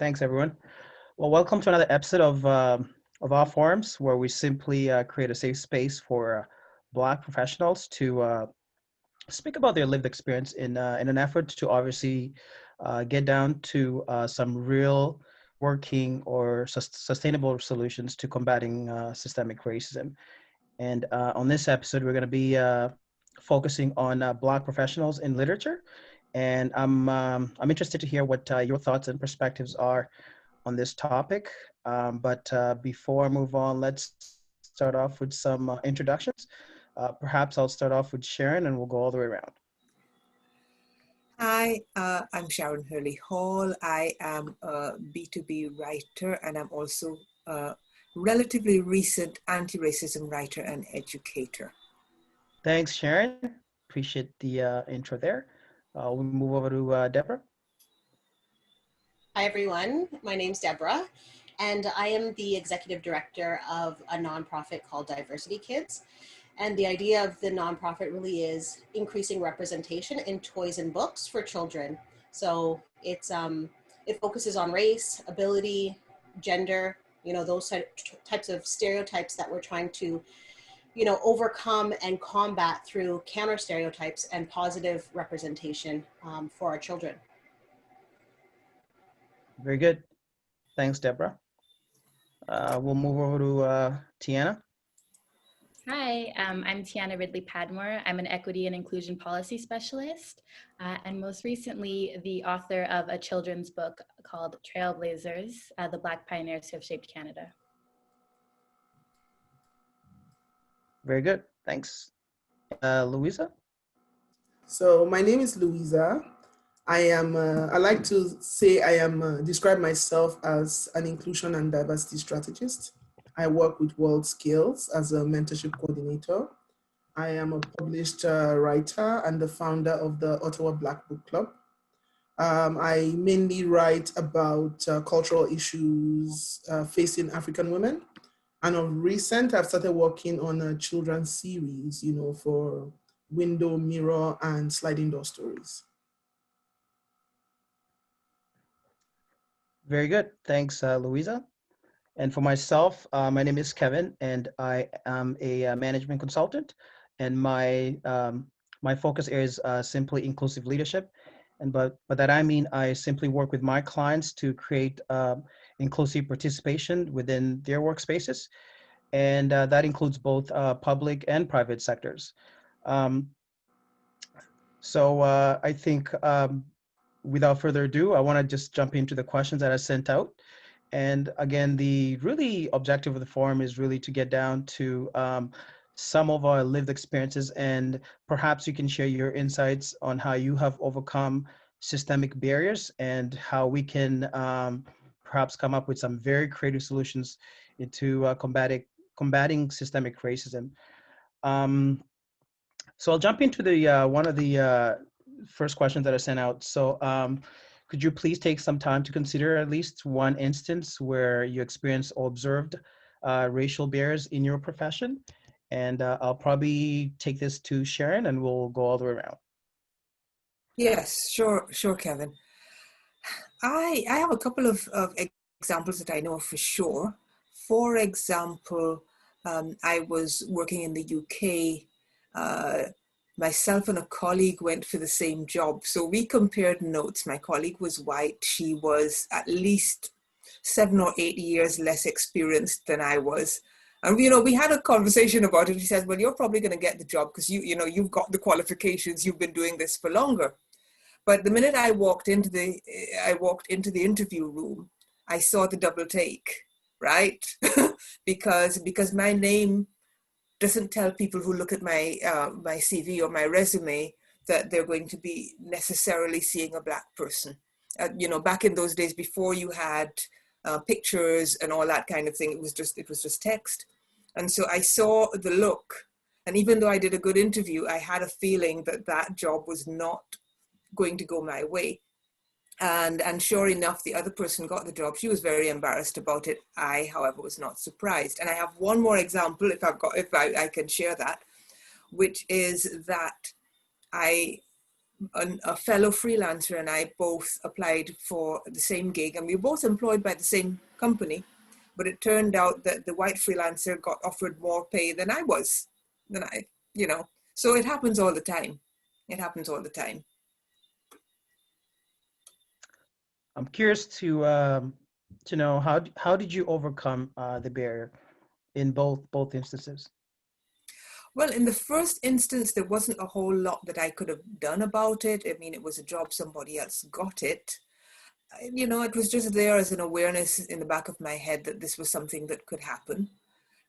Thanks, everyone. Well, welcome to another episode of our forums, where we simply create a safe space for Black professionals to speak about their lived experience in an effort to obviously get down to some real working or sustainable solutions to combating systemic racism. And on this episode, we're going to be focusing on Black professionals in literature. And I'm interested to hear what your thoughts and perspectives are on this topic. But before I move on, let's start off with some introductions. Perhaps I'll start off with Sharon and we'll go all the way around. Hi, I'm Sharon Hurley Hall. I am a B2B writer, and I'm also a relatively recent anti-racism writer and educator. Thanks, Sharon. Appreciate the intro there. We'll move over to Deborah. Hi, everyone. My name's Deborah, and I am the executive director of a nonprofit called Diversity Kids. And the idea of the nonprofit really is increasing representation in toys and books for children. So it focuses on race, ability, gender, those types of stereotypes that we're trying to, overcome and combat through counter stereotypes and positive representation for our children. Very good. Thanks, Deborah. We'll move over to Tiana. Hi, I'm Tiana Ridley-Padmore. I'm an equity and inclusion policy specialist, and most recently the author of a children's book called Trailblazers, the Black Pioneers Who Have Shaped Canada. Very good, thanks. Louisa? So my name is Louisa. I like to say I am, describe myself as an inclusion and diversity strategist. I work with World Skills as a mentorship coordinator. I am a published writer and the founder of the Ottawa Black Book Club. I mainly write about cultural issues facing African women. And of recent, I've started working on a children's series, for Window, Mirror, and Sliding Door Stories. Very good. Thanks, Louisa. And for myself, my name is Kevin, and I am a management consultant. And my focus is simply inclusive leadership. And by that I mean I simply work with my clients to create inclusive participation within their workspaces, and that includes both public and private sectors. So I think. Without further ado, I want to just jump into the questions that I sent out. And again, the really objective of the forum is really to get down to some of our lived experiences, and perhaps you can share your insights on how you have overcome systemic barriers and how we can perhaps come up with some very creative solutions into combating systemic racism. So I'll jump into the one of the first questions that I sent out. So could you please take some time to consider at least one instance where you experienced or observed racial barriers in your profession? And I'll probably take this to Sharon and we'll go all the way around. Yes, sure, Kevin. I have a couple of examples that I know for sure. For example, I was working in the UK. Myself and a colleague went for the same job. So we compared notes. My colleague was white. She was at least 7 or 8 years less experienced than I was. And, we had a conversation about it. He says, well, you're probably going to get the job because you've got the qualifications. You've been doing this for longer. But the minute I walked into the interview room, I saw the double take, right? because my name doesn't tell people who look at my my CV or my resume that they're going to be necessarily seeing a Black person. Back in those days before you had pictures and all that kind of thing, it was just text. And so I saw the look, and even though I did a good interview, I had a feeling that job was not going to go my way. And sure enough, the other person got the job. She was very embarrassed about it. I, however, was not surprised. And I have one more example, if I can share that, which is that I a fellow freelancer and I both applied for the same gig, and we were both employed by the same company, but it turned out that the white freelancer got offered more pay than I was, you know, so it happens all the time. It happens all the time. I'm curious to know how did you overcome the barrier in both instances? Well, in the first instance, there wasn't a whole lot that I could have done about it. I mean, it was a job, somebody else got it. You know, it was just there as an awareness in the back of my head that this was something that could happen.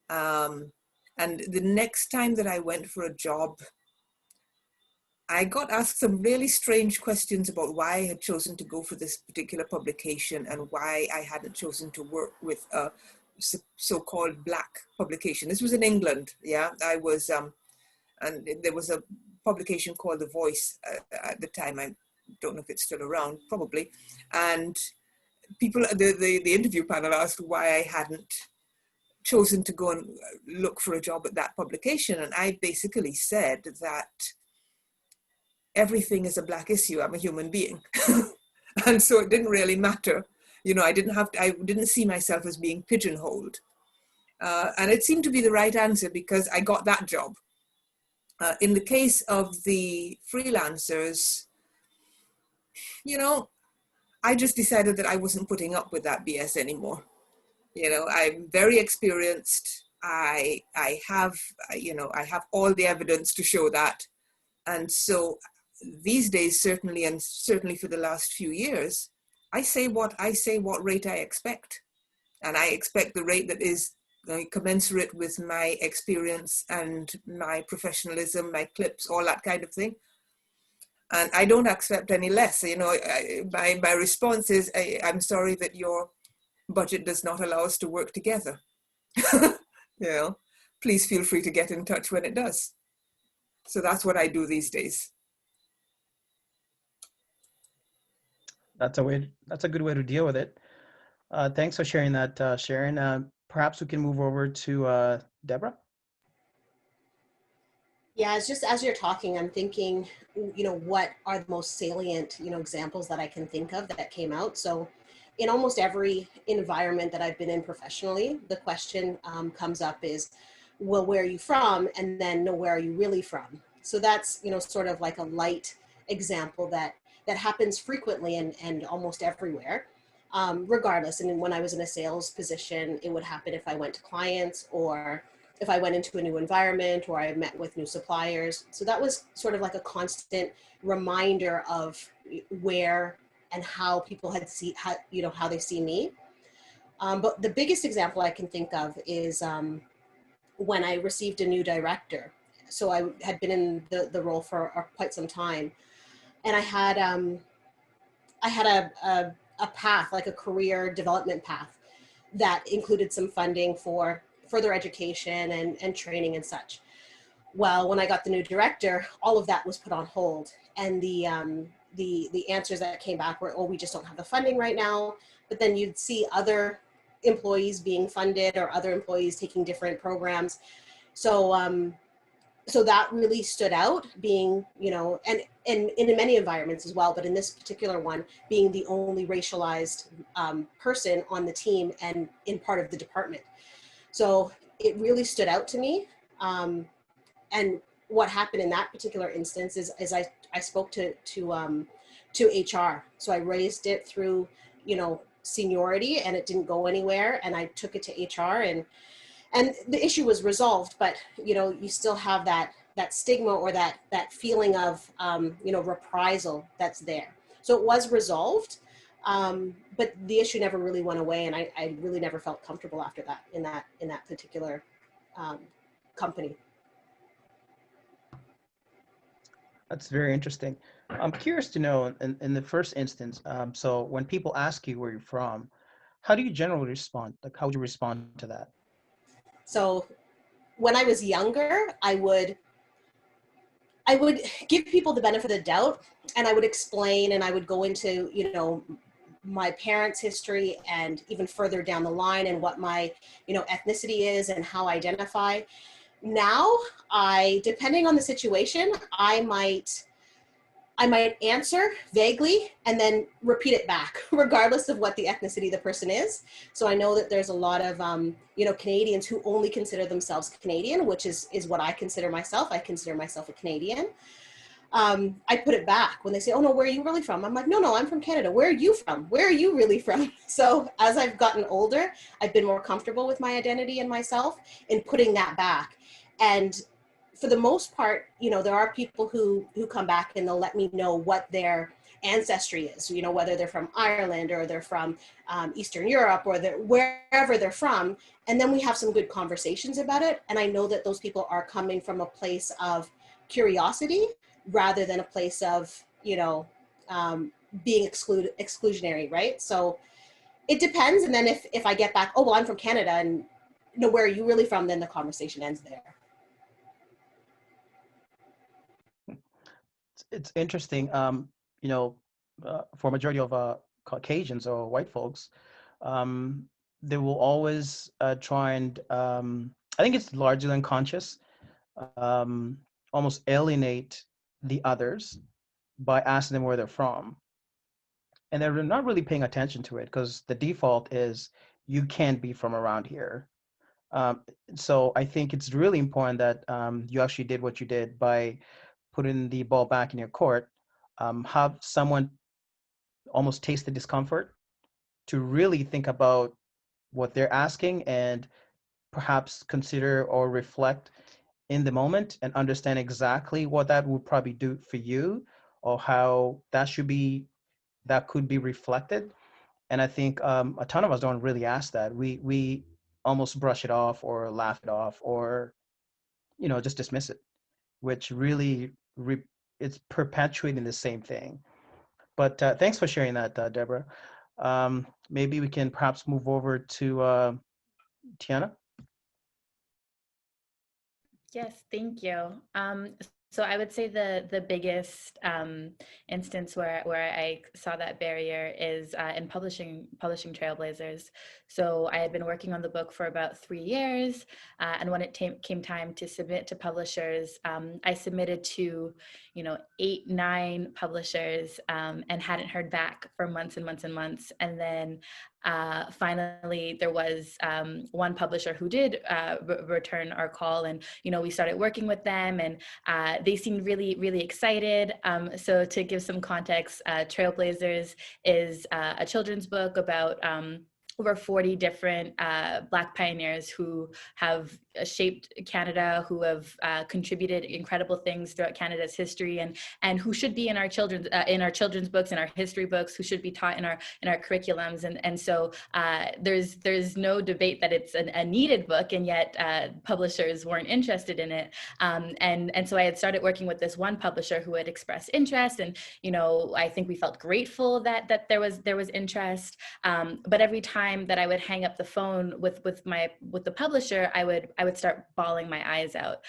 And the next time that I went for a job, I got asked some really strange questions about why I had chosen to go for this particular publication and why I hadn't chosen to work with a so-called Black publication. This was in England, yeah. I was, and there was a publication called The Voice at the time. I don't know if it's still around, probably. And people, the interview panel asked why I hadn't chosen to go and look for a job at that publication. And I basically said that everything is a Black issue. I'm a human being. And so it didn't really matter. You know, I didn't see myself as being pigeonholed. And it seemed to be the right answer because I got that job. In the case of the freelancers, you know, I just decided that I wasn't putting up with that BS anymore. You know, I'm very experienced. I have, you know, I have all the evidence to show that. And so these days, certainly, and certainly for the last few years, I say what rate I expect. And I expect the rate that is commensurate with my experience and my professionalism, my clips, all that kind of thing. And I don't accept any less. You know, my response is, I'm sorry that your budget does not allow us to work together. You know, please feel free to get in touch when it does. So that's what I do these days. That's a good way to deal with it. Thanks for sharing that, Sharon. Perhaps we can move over to Deborah. Yeah, it's just as you're talking, I'm thinking, you know, what are the most salient, you know, examples that I can think of that came out. So in almost every environment that I've been in professionally, the question comes up is, well, where are you from? And then, no, where are you really from? So that's, you know, sort of like a light example that happens frequently and almost everywhere, regardless. And when I was in a sales position, it would happen if I went to clients or if I went into a new environment or I met with new suppliers. So that was sort of like a constant reminder of where and how people had how they see me. But the biggest example I can think of is when I received a new director. So I had been in the role for quite some time, and I had a path, like a career development path, that included some funding for further education and training and such. Well, when I got the new director, all of that was put on hold, and the answers that came back were, oh, we just don't have the funding right now. But then you'd see other employees being funded or other employees taking different programs. So so that really stood out, being, you know, and in many environments as well, but in this particular one, being the only racialized person on the team and in part of the department. So it really stood out to me. And what happened in that particular instance is I spoke to HR. So I raised it through, you know, seniority, and it didn't go anywhere. And I took it to HR, and the issue was resolved. But, you know, you still have that stigma or that feeling of, you know, reprisal that's there. So it was resolved, but the issue never really went away, and I really never felt comfortable after that in that particular company. That's very interesting. I'm curious to know, in the first instance, so when people ask you where you're from, how do you generally respond? Like, how would you respond to that? So when I was younger, I would give people the benefit of the doubt, and I would explain, and I would go into, you know, my parents' history and even further down the line, and what my, you know, ethnicity is and how I identify. Now, depending on the situation, I I might answer vaguely and then repeat it back, regardless of what the ethnicity the person is. So I know that there's a lot of, you know, Canadians who only consider themselves Canadian, which is what I consider myself. I consider myself a Canadian. I put it back when they say, oh no, where are you really from? I'm like, no, I'm from Canada. Where are you from? Where are you really from? So as I've gotten older, I've been more comfortable with my identity and myself in putting that back. And for the most part, you know, there are people who come back and they'll let me know what their ancestry is, you know, whether they're from Ireland or they're from Eastern Europe or wherever they're from. And then we have some good conversations about it. And I know that those people are coming from a place of curiosity rather than a place of, you know, being exclusionary, right? So it depends. And then if I get back, oh, well, I'm from Canada, and you know, where are you really from? Then the conversation ends there. It's interesting. You know, for a majority of Caucasians or white folks, they will always try and I think it's largely unconscious, um, almost alienate the others by asking them where they're from. And they're not really paying attention to it because the default is you can't be from around here. Um, so I think it's really important that you actually did what you did by putting the ball back in your court, have someone almost taste the discomfort to really think about what they're asking and perhaps consider or reflect in the moment and understand exactly what that would probably do for you or how that could be reflected. And I think a ton of us don't really ask that. We almost brush it off or laugh it off or, you know, just dismiss it, which really it's perpetuating the same thing. But thanks for sharing that, Deborah. Maybe we can perhaps move over to Tiana. Yes, thank you. So I would say the biggest instance where I saw that barrier is in publishing Trailblazers. So I had been working on the book for about 3 years, and when it came time to submit to publishers, I submitted to, you know, 8, 9 publishers, and hadn't heard back for months and months and months. And then finally there was one publisher who did return our call, and you know, we started working with them, and they seemed really, really excited. So to give some context, Trailblazers is a children's book about over 40 different Black pioneers who have shaped Canada, who have contributed incredible things throughout Canada's history, and who should be in our children's books, in our history books, who should be taught in our curriculums. And so there's no debate that it's a needed book, and yet publishers weren't interested in it. And so I had started working with this one publisher who had expressed interest, and you know, I think we felt grateful that there was interest. But every time that I would hang up the phone with the publisher, I would start bawling my eyes out,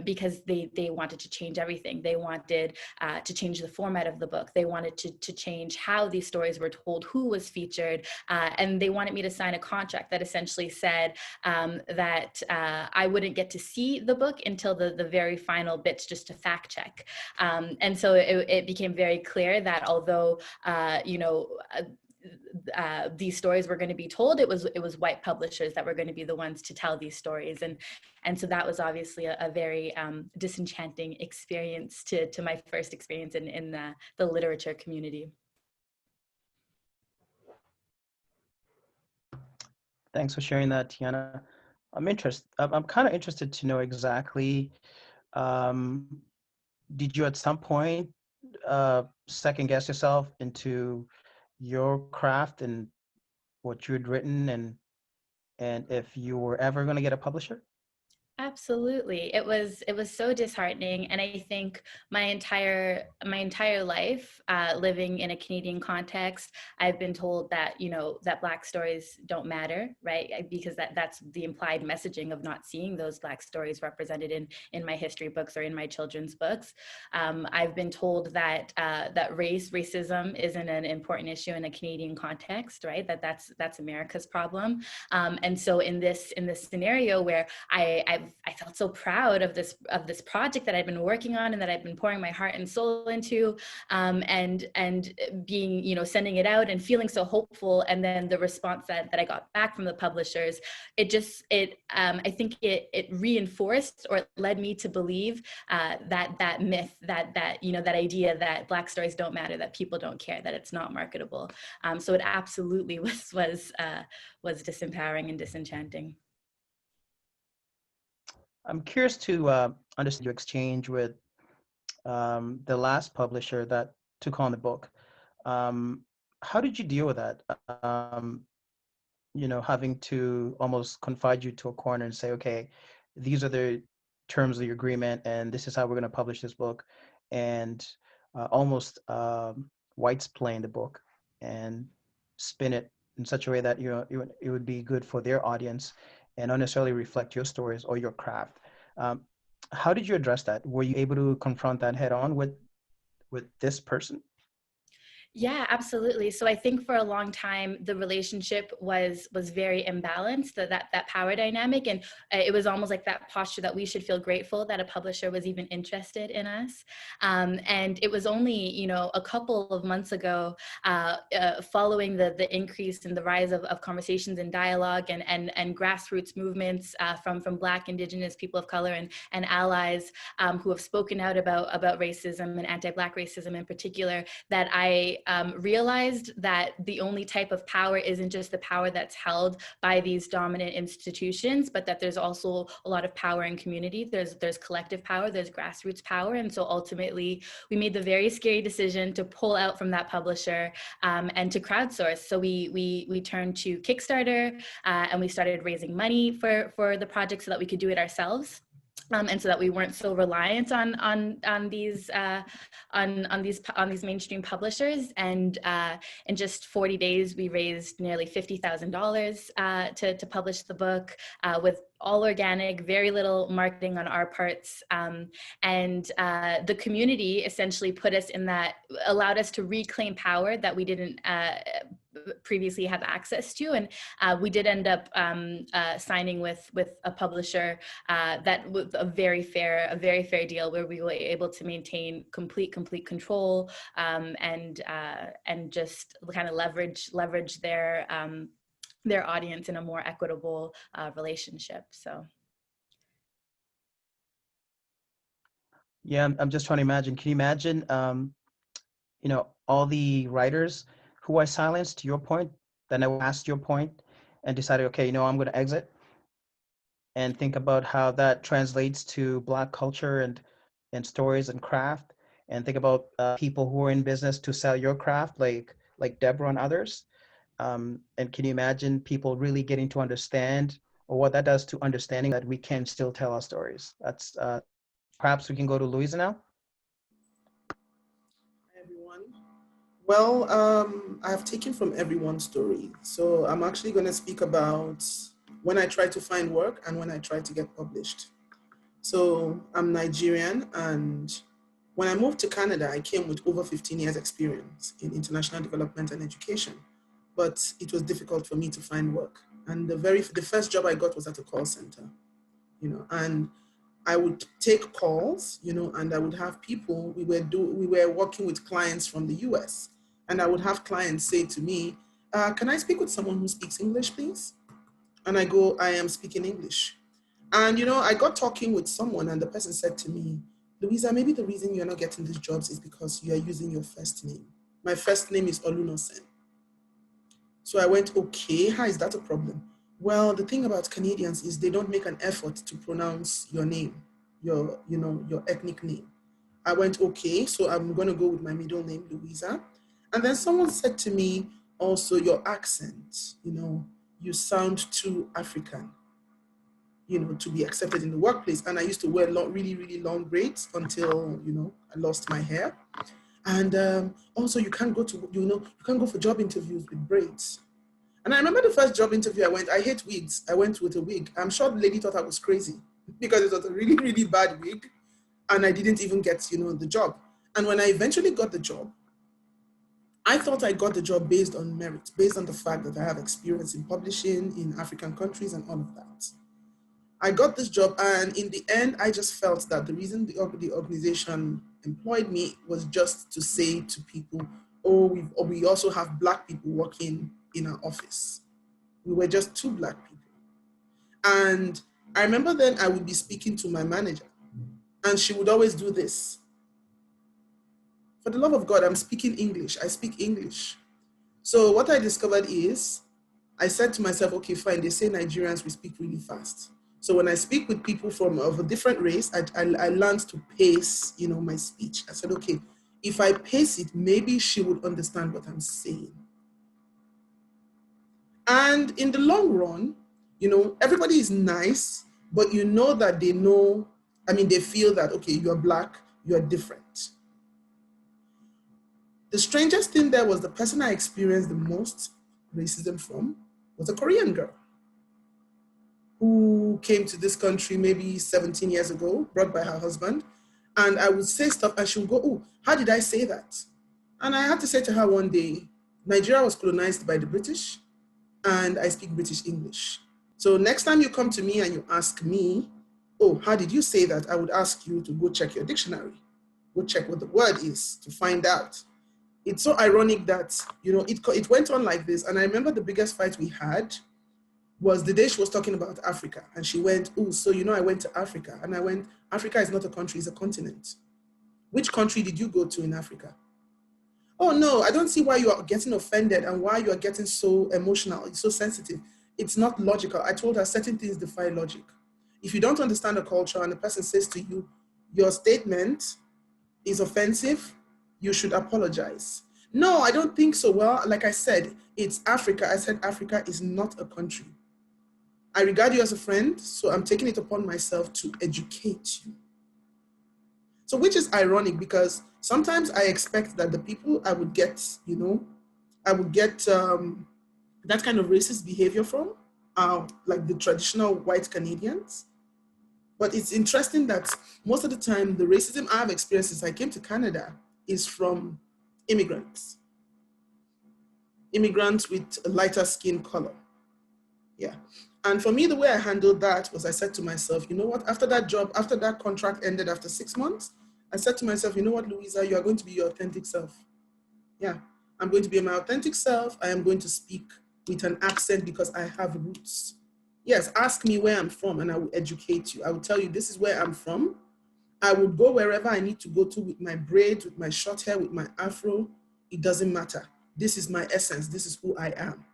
because they wanted to change everything. They wanted to change the format of the book. They wanted to change how these stories were told, who was featured, and they wanted me to sign a contract that essentially said that I wouldn't get to see the book until the very final bits, just to fact check. And so it became very clear that although you know, these stories were going to be told, it was white publishers that were going to be the ones to tell these stories, and so that was obviously a very disenchanting experience to my first experience in the literature community. Thanks for sharing that, Tiana. I'm kind of interested to know exactly, did you at some point second guess yourself into your craft and what you had written, and if you were ever going to get a publisher? Absolutely. It was so disheartening. And I think my entire life, living in a Canadian context, I've been told that, you know, that Black stories don't matter, right? Because that's the implied messaging of not seeing those Black stories represented in my history books or in my children's books. I've been told that racism isn't an important issue in a Canadian context, right? That's America's problem. And so in this scenario where I've I felt so proud of this project that I'd been working on and that I'd been pouring my heart and soul into, and being, you know, sending it out and feeling so hopeful. And then the response that I got back from the publishers, I think it reinforced, or it led me to believe that myth, that you know, that idea that Black stories don't matter, that people don't care, that it's not marketable. So it absolutely was disempowering and disenchanting. I'm curious to understand your exchange with the last publisher that took on the book. How did you deal with that? You know, having to almost confide you to a corner and say, okay, these are the terms of your agreement, and this is how we're going to publish this book, and almost white-splain the book and spin it in such a way that, you know, it would be good for their audience and not necessarily reflect your stories or your craft. How did you address that? Were you able to confront that head on with this person? Yeah, absolutely. So I think for a long time, the relationship was very imbalanced, that power dynamic. And it was almost like that posture that we should feel grateful that a publisher was even interested in us. And it was only, you know, a couple of months ago, following the increase in the rise of conversations and dialogue and grassroots movements from Black, Indigenous, people of color, and allies who have spoken out about racism and anti-Black racism in particular, that I realized that the only type of power isn't just the power that's held by these dominant institutions, but that there's also a lot of power in community. There's collective power, there's grassroots power. And so ultimately, we made the very scary decision to pull out from that publisher and to crowdsource. So we turned to Kickstarter and we started raising money for the project so that we could do it ourselves. And so that we weren't so reliant on these mainstream publishers. And in just 40 days, we raised nearly $50,000 to publish the book with all organic, very little marketing on our parts. And the community essentially put us in that, allowed us to reclaim power that we didn't previously have access to. And we did end up signing with a publisher that was a very fair deal, where we were able to maintain complete control and just kind of leverage their audience in a more equitable relationship. So. Yeah, I'm just trying to imagine. Can you imagine, you know, all the writers who I silenced, to your point, then I asked your point and decided, okay, you know, I'm going to exit, and think about how that translates to Black culture and stories and craft, and think about people who are in business to sell your craft, like Deborah and others. And can you imagine people really getting to understand, or what that does to understanding that we can still tell our stories? That's perhaps we can go to Louisa now. Hi, everyone. Well, I have taken from everyone's story. So I'm actually going to speak about when I try to find work and when I try to get published. So I'm Nigerian, and when I moved to Canada, I came with over 15 years experience in international development and education, but it was difficult for me to find work. And the first job I got was at a call center, you know, and I would take calls, you know, and I would have people, we were working with clients from the US, and I would have clients say to me, can I speak with someone who speaks English, please? And I go, I am speaking English. And, you know, I got talking with someone, and the person said to me, Louisa, maybe the reason you're not getting these jobs is because you are using your first name. My first name is Olunosen. So I went, okay, how is that a problem? Well, the thing about Canadians is they don't make an effort to pronounce your name, your ethnic name. I went, okay, so I'm going to go with my middle name, Louisa. And then someone said to me, also your accent, you know, you sound too African, you know, to be accepted in the workplace. And I used to wear really, really long braids until, you know, I lost my hair. And also you can't go for job interviews with braids. And I remember the first job interview I went, I hate wigs. I went with a wig. I'm sure the lady thought I was crazy because it was a really, really bad wig. And I didn't even get, you know, the job. And when I eventually got the job, I thought I got the job based on merit, based on the fact that I have experience in publishing in African countries and all of that. I got this job, and in the end, I just felt that the reason the organization employed me was just to say to people, oh, we also have Black people working in our office. We were just 2 Black people. And I remember then I would be speaking to my manager, and she would always do this. For the love of God, I'm speaking English. I speak English. So what I discovered is, I said to myself, okay, fine, they say Nigerians, we speak really fast. So when I speak with people of a different race, I learned to pace, my speech. I said, okay, if I pace it, maybe she would understand what I'm saying. And in the long run, everybody is nice, but that they feel that, okay, you're Black, you're different. The strangest thing there was the person I experienced the most racism from was a Korean girl who came to this country maybe 17 years ago, brought by her husband. And I would say stuff and she would go, oh, how did I say that? And I had to say to her one day, Nigeria was colonized by the British and I speak British English. So next time you come to me and you ask me, oh, how did you say that? I would ask you to go check your dictionary, go check what the word is to find out. It's so ironic that, it went on like this. And I remember the biggest fight we had was the day she was talking about Africa. And she went, oh, so I went to Africa. And I went, Africa is not a country, it's a continent. Which country did you go to in Africa? Oh, no, I don't see why you are getting offended and why you are getting so emotional, it's so sensitive. It's not logical. I told her certain things defy logic. If you don't understand a culture and the person says to you, your statement is offensive, you should apologize. No, I don't think so. Well, like I said, it's Africa. I said Africa is not a country. I regard you as a friend, so I'm taking it upon myself to educate you. So which is ironic because sometimes I expect that the people I would get, that kind of racist behavior from are like the traditional white Canadians. But it's interesting that most of the time, the racism I've experienced since I came to Canada is from immigrants with a lighter skin color. Yeah. And for me, the way I handled that was I said to myself, you know what, after that contract ended after 6 months, I said to myself, you know what, Louisa, you are going to be your authentic self. Yeah, I'm going to be my authentic self. I am going to speak with an accent because I have roots. Yes, ask me where I'm from and I will educate you. I will tell you this is where I'm from. I would go wherever I need to go to with my braids, with my short hair, with my afro. It doesn't matter. This is my essence. This is who I am.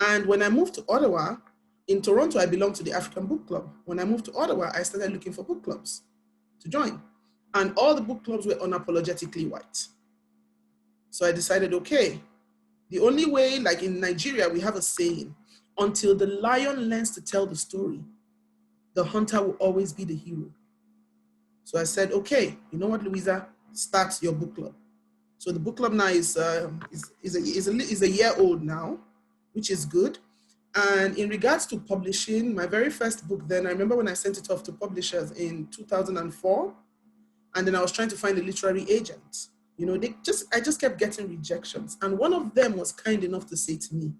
And when I moved to Ottawa, in Toronto, I belonged to the African Book Club. When I moved to Ottawa, I started looking for book clubs to join. And all the book clubs were unapologetically white. So I decided, okay, the only way, like in Nigeria, we have a saying, until the lion learns to tell the story, the hunter will always be the hero. So I said, okay, you know what, Louisa, start your book club. So the book club now is a year old now, which is good. And in regards to publishing, my very first book then, I remember when I sent it off to publishers in 2004, and then I was trying to find a literary agent. I just kept getting rejections. And one of them was kind enough to say to me,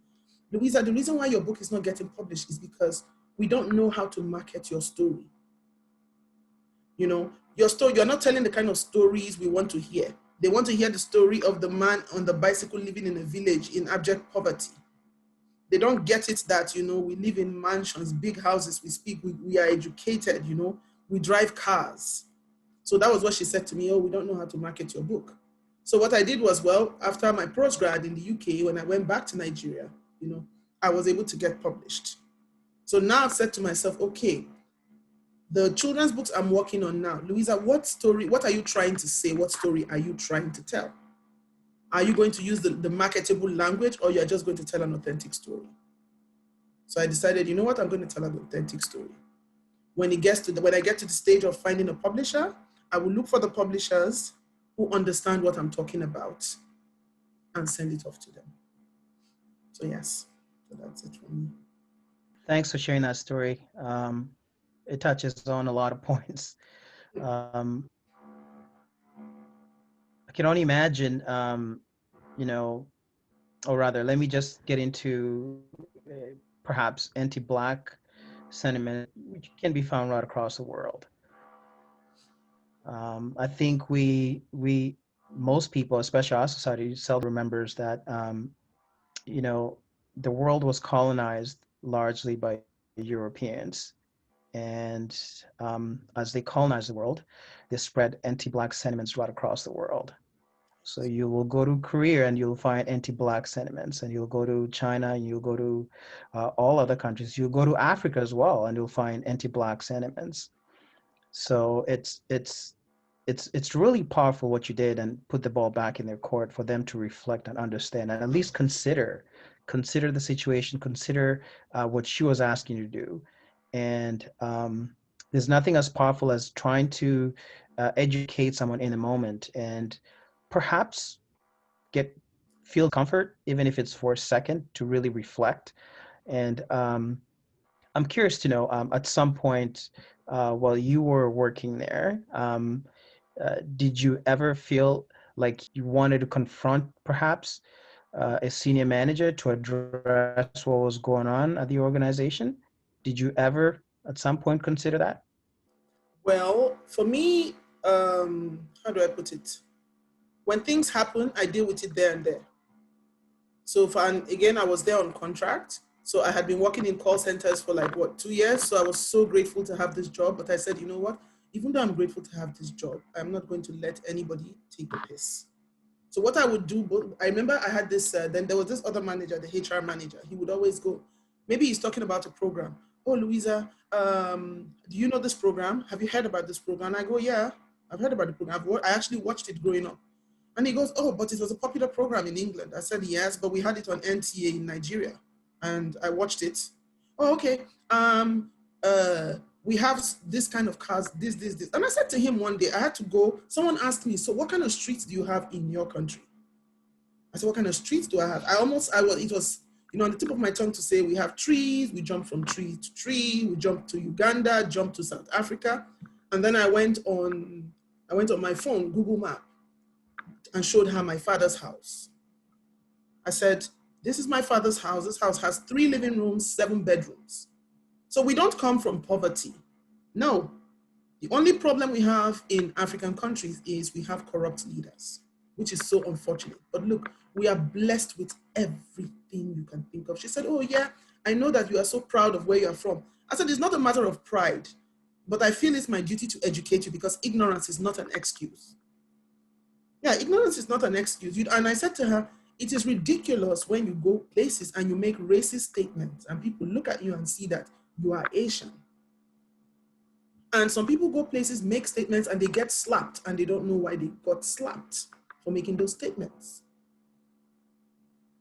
Louisa, the reason why your book is not getting published is because we don't know how to market your story. Your story, you're not telling the kind of stories we want to hear. They want to hear the story of the man on the bicycle living in a village in abject poverty. They don't get it that, we live in mansions, big houses, we are educated, we drive cars. So that was what she said to me, oh, we don't know how to market your book. So what I did was, well, after my postgrad in the UK, when I went back to Nigeria, I was able to get published. So now I've said to myself, okay, the children's books I'm working on now, Louisa, what are you trying to say? What story are you trying to tell? Are you going to use the marketable language or you're just going to tell an authentic story? So I decided, you know what, I'm going to tell an authentic story. When I get to the stage of finding a publisher, I will look for the publishers who understand what I'm talking about and send it off to them. So yes, so that's it for me. Thanks for sharing that story. It touches on a lot of points. I can only imagine, or rather, let me just get into perhaps anti-Black sentiment can be found right across the world. I think most people, especially our society, seldom remembers that, you know, the world was colonized largely by Europeans. And as they colonized the world, they spread anti-Black sentiments right across the world. So you will go to Korea and you'll find anti-Black sentiments, and you'll go to China and you'll go to all other countries. You'll go to Africa as well, and you'll find anti-Black sentiments. So it's really powerful what you did, and put the ball back in their court for them to reflect and understand, and at least consider the situation, consider what she was asking you to do. And there's nothing as powerful as trying to educate someone in a moment, and perhaps get feel comfort, even if it's for a second, to really reflect. And I'm curious to know, at some point while you were working there, did you ever feel like you wanted to confront perhaps a senior manager to address what was going on at the organization? Did you ever at some point consider that? Well, for me, how do I put it? When things happen, I deal with it there and there. So and again, I was there on contract. So I had been working in call centers for like, what, 2 years? So I was so grateful to have this job. But I said, you know what? Even though I'm grateful to have this job, I'm not going to let anybody take the piss. So what I would do, I remember I had this, then there was this other manager, the HR manager. He would always go, maybe he's talking about a program. Oh, Louisa, do you know this program? Have you heard about this program? And I go, yeah, I've heard about the program. I actually watched it growing up. And he goes, oh, but it was a popular program in England. I said, yes, but we had it on NTA in Nigeria. And I watched it. Oh, okay. We have this kind of cars, this. And I said to him one day, I had to go, someone asked me, so what kind of streets do you have in your country? I said, what kind of streets do I have? It was, on the tip of my tongue to say, we have trees, we jump from tree to tree, we jump to Uganda, jump to South Africa. And then I went on my phone, Google Map, and showed her my father's house. I said, this is my father's house. This house has 3 living rooms, 7 bedrooms. So we don't come from poverty. No. The only problem we have in African countries is we have corrupt leaders, which is so unfortunate. But look, we are blessed with everything you can think of. She said, oh yeah, I know that you are so proud of where you are from. I said, it's not a matter of pride, but I feel it's my duty to educate you because ignorance is not an excuse. Yeah, ignorance is not an excuse. And I said to her, it is ridiculous when you go places and you make racist statements and people look at you and see that you are Asian. And some people go places, make statements, and they get slapped, and they don't know why they got slapped for making those statements.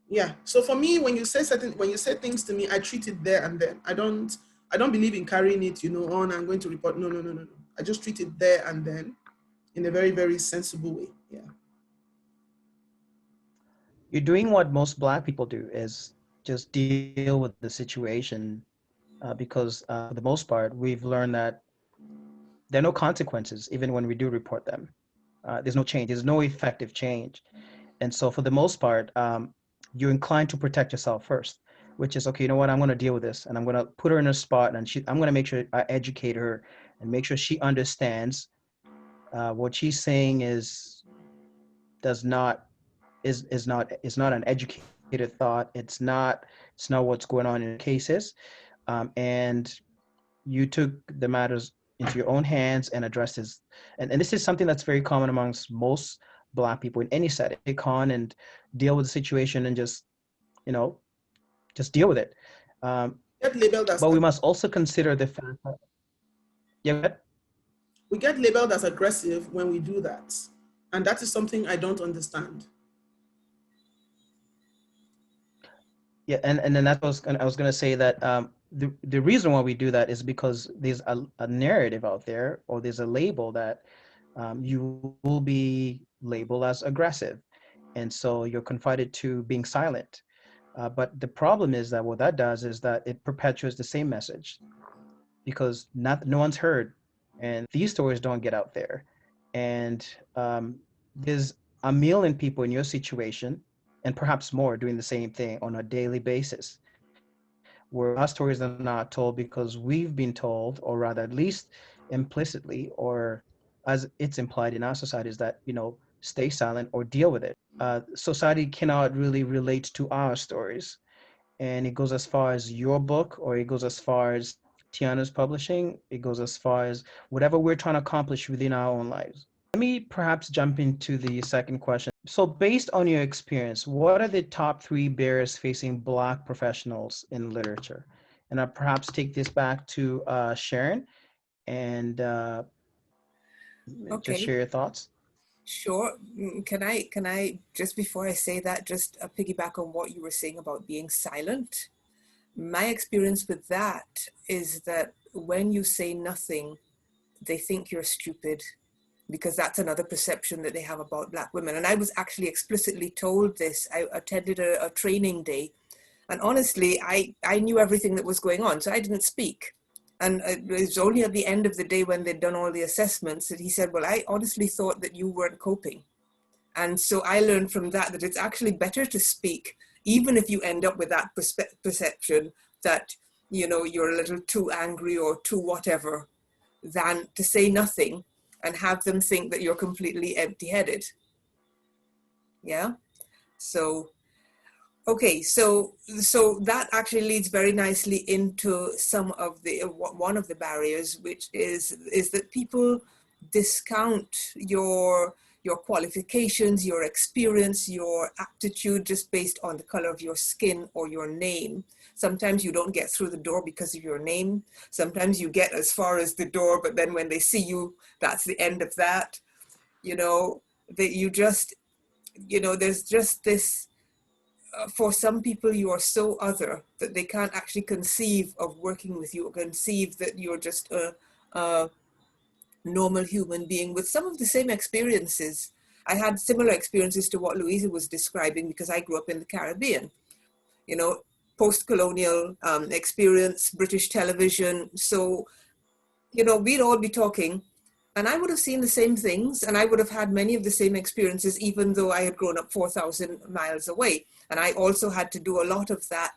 Yeah. So for me, when you say things to me, I treat it there and then. I don't believe in carrying it, on and going to report. No. I just treat it there and then in a very, very sensible way. Yeah. You're doing what most Black people do, is just deal with the situation, because for the most part, we've learned that there are no consequences, even when we do report them. There's no change. There's no effective change. And so for the most part, you're inclined to protect yourself first, which is, okay, you know what, I'm going to deal with this, and I'm going to put her in a spot, and I'm going to make sure I educate her and make sure she understands what she's saying is not an educated thought. It's not what's going on in cases. And you took the matters into your own hands and addressed this. And this is something that's very common amongst most Black people in any setting. Take on and deal with the situation and just deal with it. Get labeled as but we must also consider the fact that, yeah, we get labeled as aggressive when we do that. And that is something I don't understand. Yeah, and then I was gonna say that the reason why we do that is because there's a narrative out there, or there's a label that you will be labeled as aggressive, and so you're confided to being silent. But the problem is that what that does is that it perpetuates the same message, because no one's heard, and these stories don't get out there, and there's a million people in your situation, and perhaps more, doing the same thing on a daily basis. where our stories are not told because we've been told, or rather at least implicitly, or as it's implied in our society, is that, stay silent or deal with it. Society cannot really relate to our stories. And it goes as far as your book, or it goes as far as Tiana's publishing. It goes as far as whatever we're trying to accomplish within our own lives. Let me perhaps jump into the second question. So based on your experience, what are the top 3 barriers facing Black professionals in literature? And I'll perhaps take this back to Sharon, and just Okay, share your thoughts. sure. Can I just before I say that, just piggyback on what you were saying about being silent? My experience with that is that when you say nothing, they think you're stupid, because that's another perception that they have about Black women. And I was actually explicitly told this. I attended a training day, and honestly, I knew everything that was going on, so I didn't speak. And it was only at the end of the day, when they'd done all the assessments, that he said, well, I honestly thought that you weren't coping. And so I learned from that it's actually better to speak, even if you end up with that perception that, you're a little too angry or too whatever, than to say nothing and have them think that you're completely empty-headed. Yeah. So, okay. So that actually leads very nicely into some of the one of the barriers, which is that people discount your qualifications, your experience, your aptitude just based on the color of your skin or your name. Sometimes you don't get through the door because of your name. Sometimes you get as far as the door, but then when they see you, that's the end of that. That you just, there's just this, for some people, you are so other that they can't actually conceive of working with you, or conceive that you're just a normal human being with some of the same experiences. I had similar experiences to what Louisa was describing, because I grew up in the Caribbean, post-colonial experience, British television. So, we'd all be talking, and I would have seen the same things, and I would have had many of the same experiences, even though I had grown up 4,000 miles away. And I also had to do a lot of that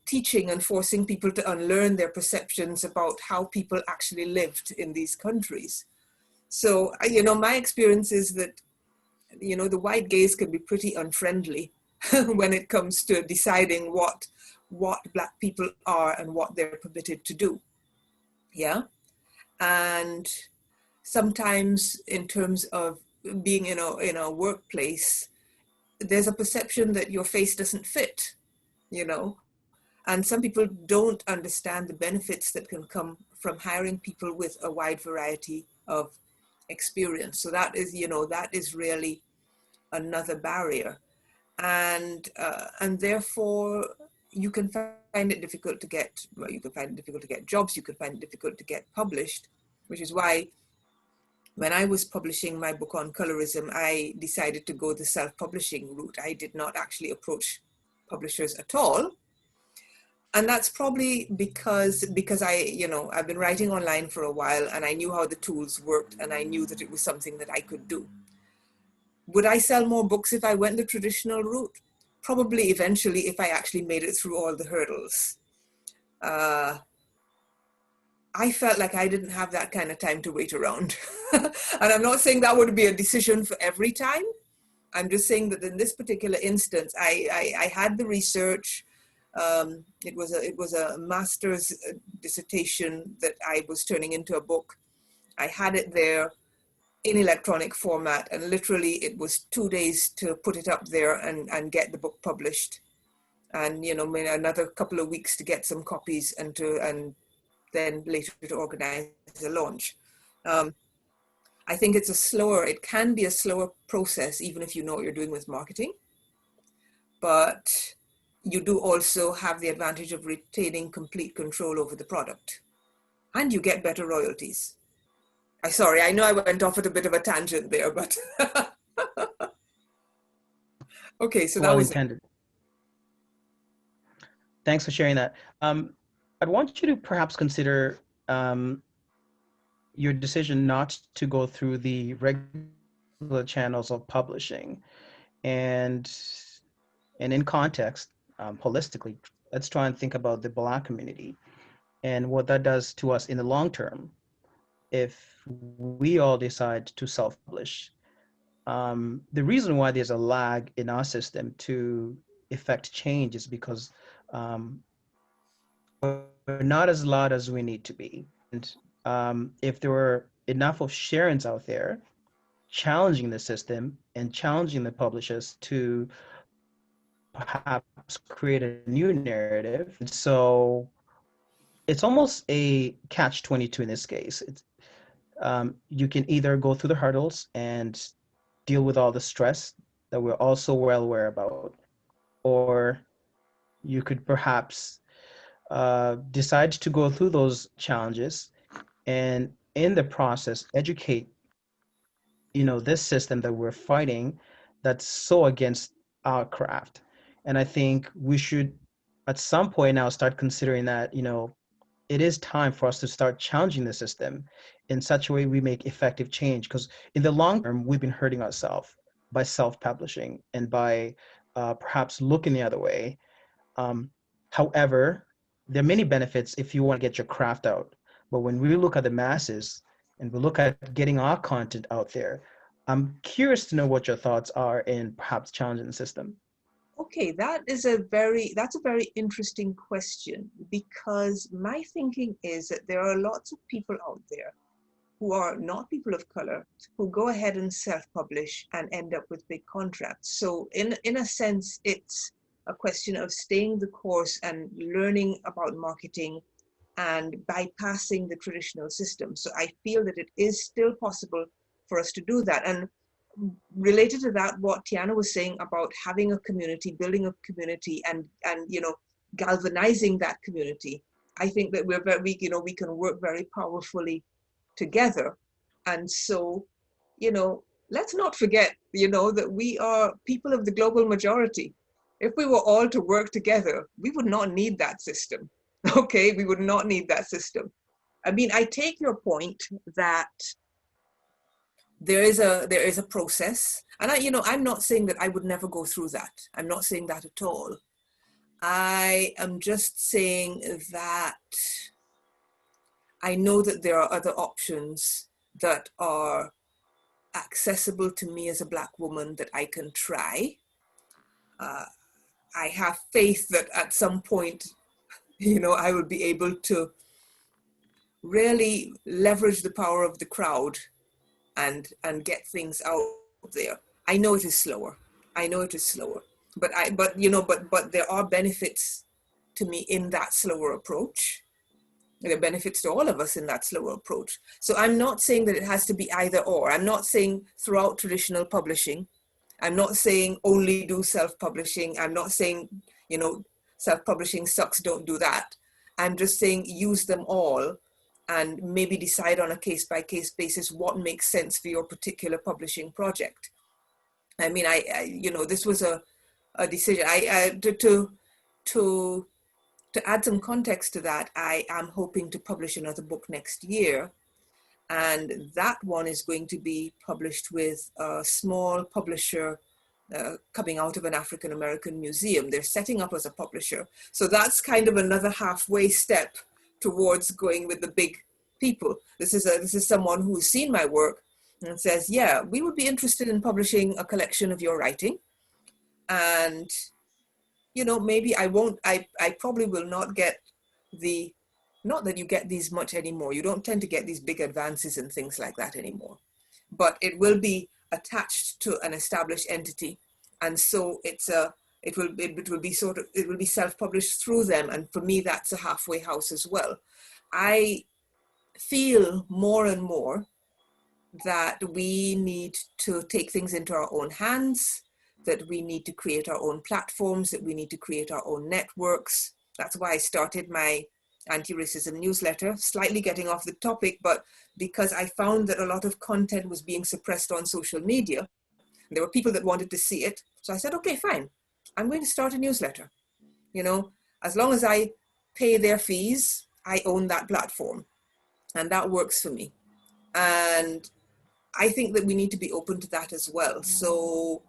teaching and forcing people to unlearn their perceptions about how people actually lived in these countries. So, my experience is that, the white gaze can be pretty unfriendly when it comes to deciding what Black people are and what they're permitted to do. Yeah. And sometimes in terms of being in a workplace, there's a perception that your face doesn't fit, and some people don't understand the benefits that can come from hiring people with a wide variety of experience. So that is really another barrier. And therefore you can find it difficult to get, jobs, you can find it difficult to get published, which is why when I was publishing my book on colorism, I decided to go the self-publishing route. I did not actually approach publishers at all. And that's probably because I've been writing online for a while, and I knew how the tools worked, and I knew that it was something that I could do. Would I sell more books if I went the traditional route? Probably eventually, if I actually made it through all the hurdles. I felt like I didn't have that kind of time to wait around. And I'm not saying that would be a decision for every time. I'm just saying that in this particular instance, I had the research. It was a master's dissertation that I was turning into a book. I had it there in electronic format, and literally it was 2 days to put it up there and get the book published, and maybe another couple of weeks to get some copies and then later to organize a launch. I think it can be a slower process, even if you know what you're doing with marketing, but you do also have the advantage of retaining complete control over the product, and you get better royalties. Sorry, I know I went off at a bit of a tangent there, but okay, so that was intended. Thanks for sharing that. I'd want you to perhaps consider your decision not to go through the regular channels of publishing, and in context, holistically, let's try and think about the Black community and what that does to us in the long term if we all decide to self-publish. The reason why there's a lag in our system to effect change is because um, we're not as loud as we need to be. And if there were enough of Sharons out there challenging the system and challenging the publishers to perhaps create a new narrative. And so it's almost a catch-22 in this case. You can either go through the hurdles and deal with all the stress that we're also well aware about, or you could perhaps decide to go through those challenges and in the process educate this system that we're fighting that's so against our craft. And I think we should at some point now start considering that it is time for us to start challenging the system in such a way we make effective change, because in the long term we've been hurting ourselves by self-publishing and by perhaps looking the other way. However, there are many benefits if you want to get your craft out. But when we look at the masses and we look at getting our content out there, I'm curious to know what your thoughts are in perhaps challenging the system. Okay, that's a very interesting question, because my thinking is that there are lots of people out there who are not people of color who go ahead and self-publish and end up with big contracts. So in a sense, it's a question of staying the course and learning about marketing and bypassing the traditional system. So I feel that it is still possible for us to do that. And related to that, what Tiana was saying about having a community, building a community, and galvanizing that community, I think that we can work very powerfully together. And so, let's not forget, that we are people of the global majority. If we were all to work together, we would not need that system. Okay, we would not need that system. I mean, I take your point that there is a process, and I'm not saying that I would never go through that. I'm not saying that at all. I am just saying that I know that there are other options that are accessible to me as a Black woman that I can try. I have faith that at some point, I will be able to really leverage the power of the crowd and get things out there. I know it is slower. But there are benefits to me in that slower approach. There are benefits to all of us in that slower approach. So I'm not saying that it has to be either or. I'm not saying throughout traditional publishing. I'm not saying only do self-publishing. I'm not saying, self-publishing sucks, don't do that. I'm just saying use them all and maybe decide on a case-by-case basis what makes sense for your particular publishing project. I mean, this was a decision. To add some context to that, I am hoping to publish another book next year. And that one is going to be published with a small publisher coming out of an African-American museum. They're setting up as a publisher. So that's kind of another halfway step towards going with the big people. This is someone who's seen my work and says, yeah, we would be interested in publishing a collection of your writing. And, maybe I probably will not get not that you get these much anymore. You don't tend to get these big advances and things like that anymore, but it will be attached to an established entity. And so it will be self-published through them. And for me, that's a halfway house as well. I feel more and more that we need to take things into our own hands, that we need to create our own platforms, that we need to create our own networks. That's why I started my anti-racism newsletter, slightly getting off the topic, but because I found that a lot of content was being suppressed on social media. There were people that wanted to see it. So I said, okay, fine. I'm going to start a newsletter. As long as I pay their fees, I own that platform. And that works for me. And I think that we need to be open to that as well. So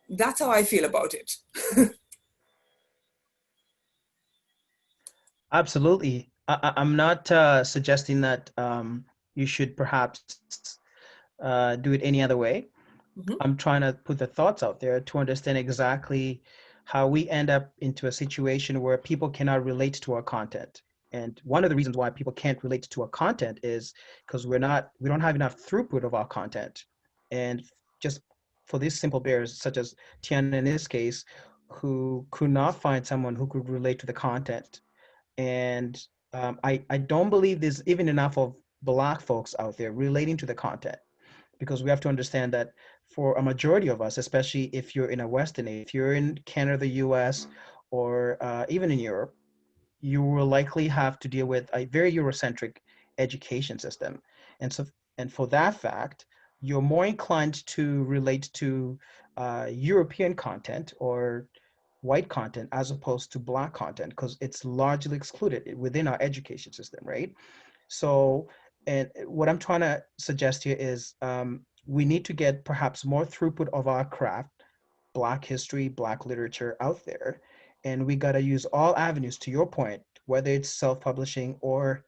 that's how I feel about it. Absolutely. I'm not suggesting that you should perhaps do it any other way. Mhm. I'm trying to put the thoughts out there to understand exactly how we end up into a situation where people cannot relate to our content. And one of the reasons why people can't relate to our content is because we don't have enough throughput of our content. And just for these simple bears, such as Tiana in this case, who could not find someone who could relate to the content. And I don't believe there's even enough of Black folks out there relating to the content, because we have to understand that for a majority of us, especially if you're in a Western, if you're in Canada, the US, or even in Europe, you will likely have to deal with a very Eurocentric education system. And so, and for that fact, you're more inclined to relate to European content or white content as opposed to Black content, because it's largely excluded within our education system, right? So, and what I'm trying to suggest here is we need to get perhaps more throughput of our craft, Black history, Black literature out there. And we got to use all avenues, to your point, whether it's self-publishing or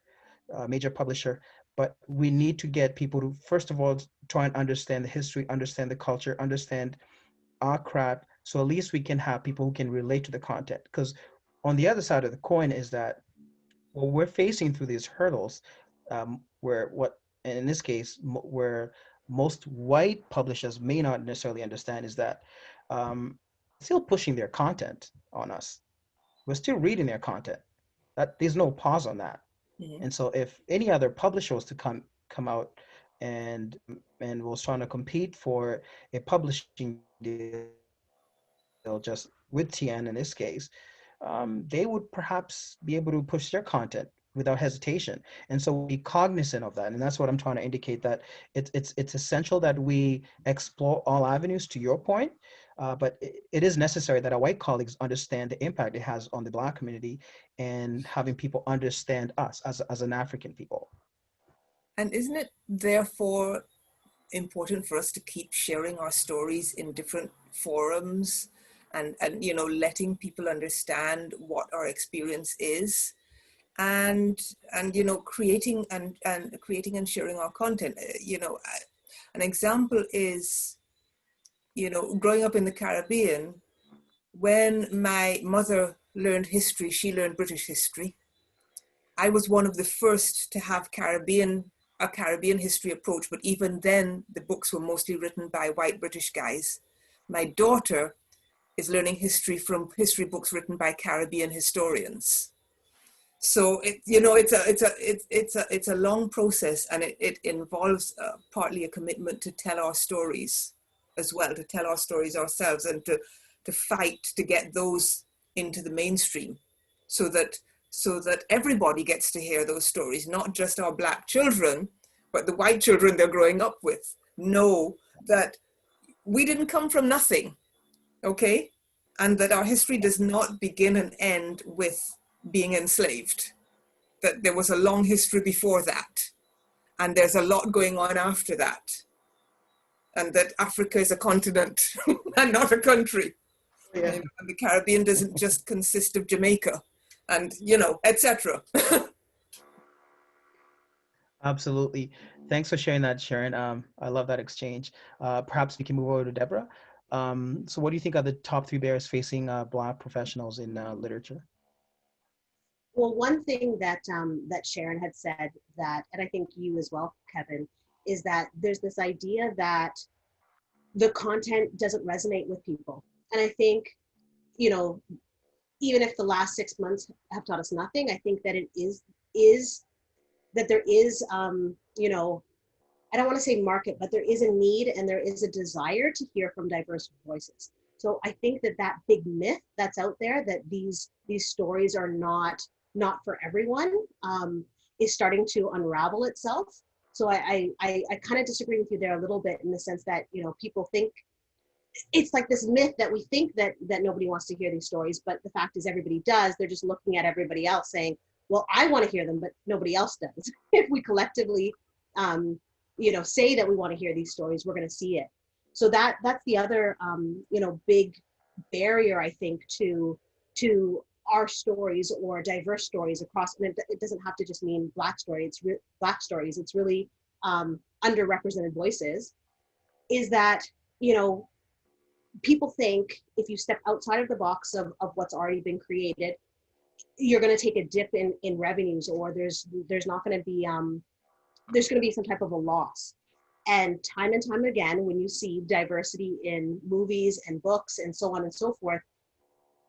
major publisher. But we need to get people to, first of all, try and understand the history, understand the culture, understand our craft. So at least we can have people who can relate to the content. Because on the other side of the coin is that, well, we're facing through these hurdles where what, in this case, where most white publishers may not necessarily understand is that still pushing their content on us. We're still reading their content. That there's no pause on that. Mhm. And so if any other publisher was to come out and was trying to compete for a publishing deal just with TN in this case, they would perhaps be able to push their content without hesitation. And so we have to be cognizant of that. And that's what I'm trying to indicate, that it's essential that we explore all avenues, to your point. But it is necessary that our white colleagues understand the impact it has on the Black community, and having people understand us as an African people. And isn't it therefore important for us to keep sharing our stories in different forums and you know, letting people understand what our experience is, and you know, creating and sharing our content. You know, an example is, you know, growing up in the Caribbean, when my mother learned history, she learned British history. I was one of the first to have a Caribbean history approach, but even then the books were mostly written by white British guys. My daughter is learning history from history books written by Caribbean historians. So it, you know, it's a long process, and it involves partly a commitment to tell our stories as well, to tell our stories ourselves, and to fight to get those into the mainstream, so that everybody gets to hear those stories, not just our Black children, but the white children they're growing up with know that we didn't come from nothing, okay? And that our history does not begin and end with being enslaved, that there was a long history before that, and there's a lot going on after that, and that Africa is a continent and not a country. Yeah. You know, and the Caribbean doesn't just consist of Jamaica, and you know, etc. Absolutely. Thanks for sharing that, Sharon. I love that exchange. Perhaps we can move over to Deborah. So what do you think are the top three barriers facing Black professionals in literature? Well, one thing that that Sharon had said, that, and I think you as well, Kevin, is that there's this idea that the content doesn't resonate with people. And I think, you know, even if the last 6 months have taught us nothing, I think that it is that there is, you know, I don't want to say market, but there is a need and there is a desire to hear from diverse voices. So I think that that big myth that's out there, that these stories are not for everyone, is starting to unravel itself. So I kind of disagree with you there a little bit, in the sense that, you know, people think it's like this myth that we think that nobody wants to hear these stories, but the fact is everybody does. They're just looking at everybody else saying, well, I want to hear them, but nobody else does. If we collectively, you know, say that we want to hear these stories, we're going to see it. So that's the other, you know, big barrier, I think, to our stories or diverse stories across, and it doesn't have to just mean Black story, Black stories, it's really underrepresented voices, is that, you know, people think if you step outside of the box of what's already been created, you're going to take a dip in revenues, or there's not going to be there's going to be some type of a loss. And time again, when you see diversity in movies and books and so on and so forth,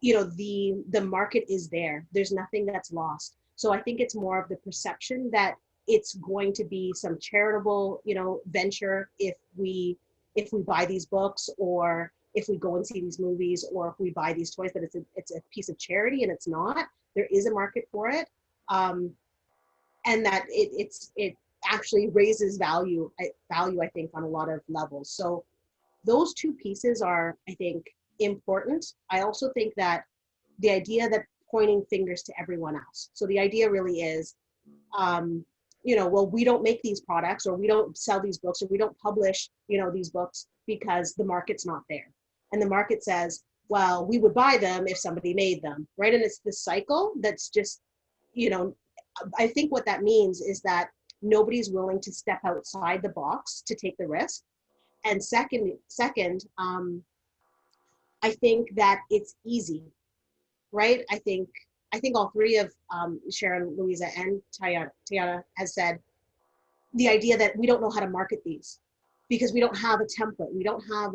you know, the market is there. There's nothing that's lost. So I think it's more of the perception that it's going to be some charitable, you know, venture if we buy these books, or if we go and see these movies, or if we buy these toys, that it's a piece of charity, and it's not. There is a market for it, and that it actually raises value, I think, on a lot of levels. So those two pieces are, I think, important. I also think that the idea that pointing fingers to everyone else. So the idea really is, you know, well, we don't make these products, or we don't sell these books, or we don't publish, you know, these books because the market's not there. And the market says, well, we would buy them if somebody made them, right? And it's this cycle that's just, you know, I think what that means is that nobody's willing to step outside the box to take the risk. And second, I think that it's easy, right? I think all three of Sharon, Louisa, and Tiana has said the idea that we don't know how to market these because we don't have a template. We don't have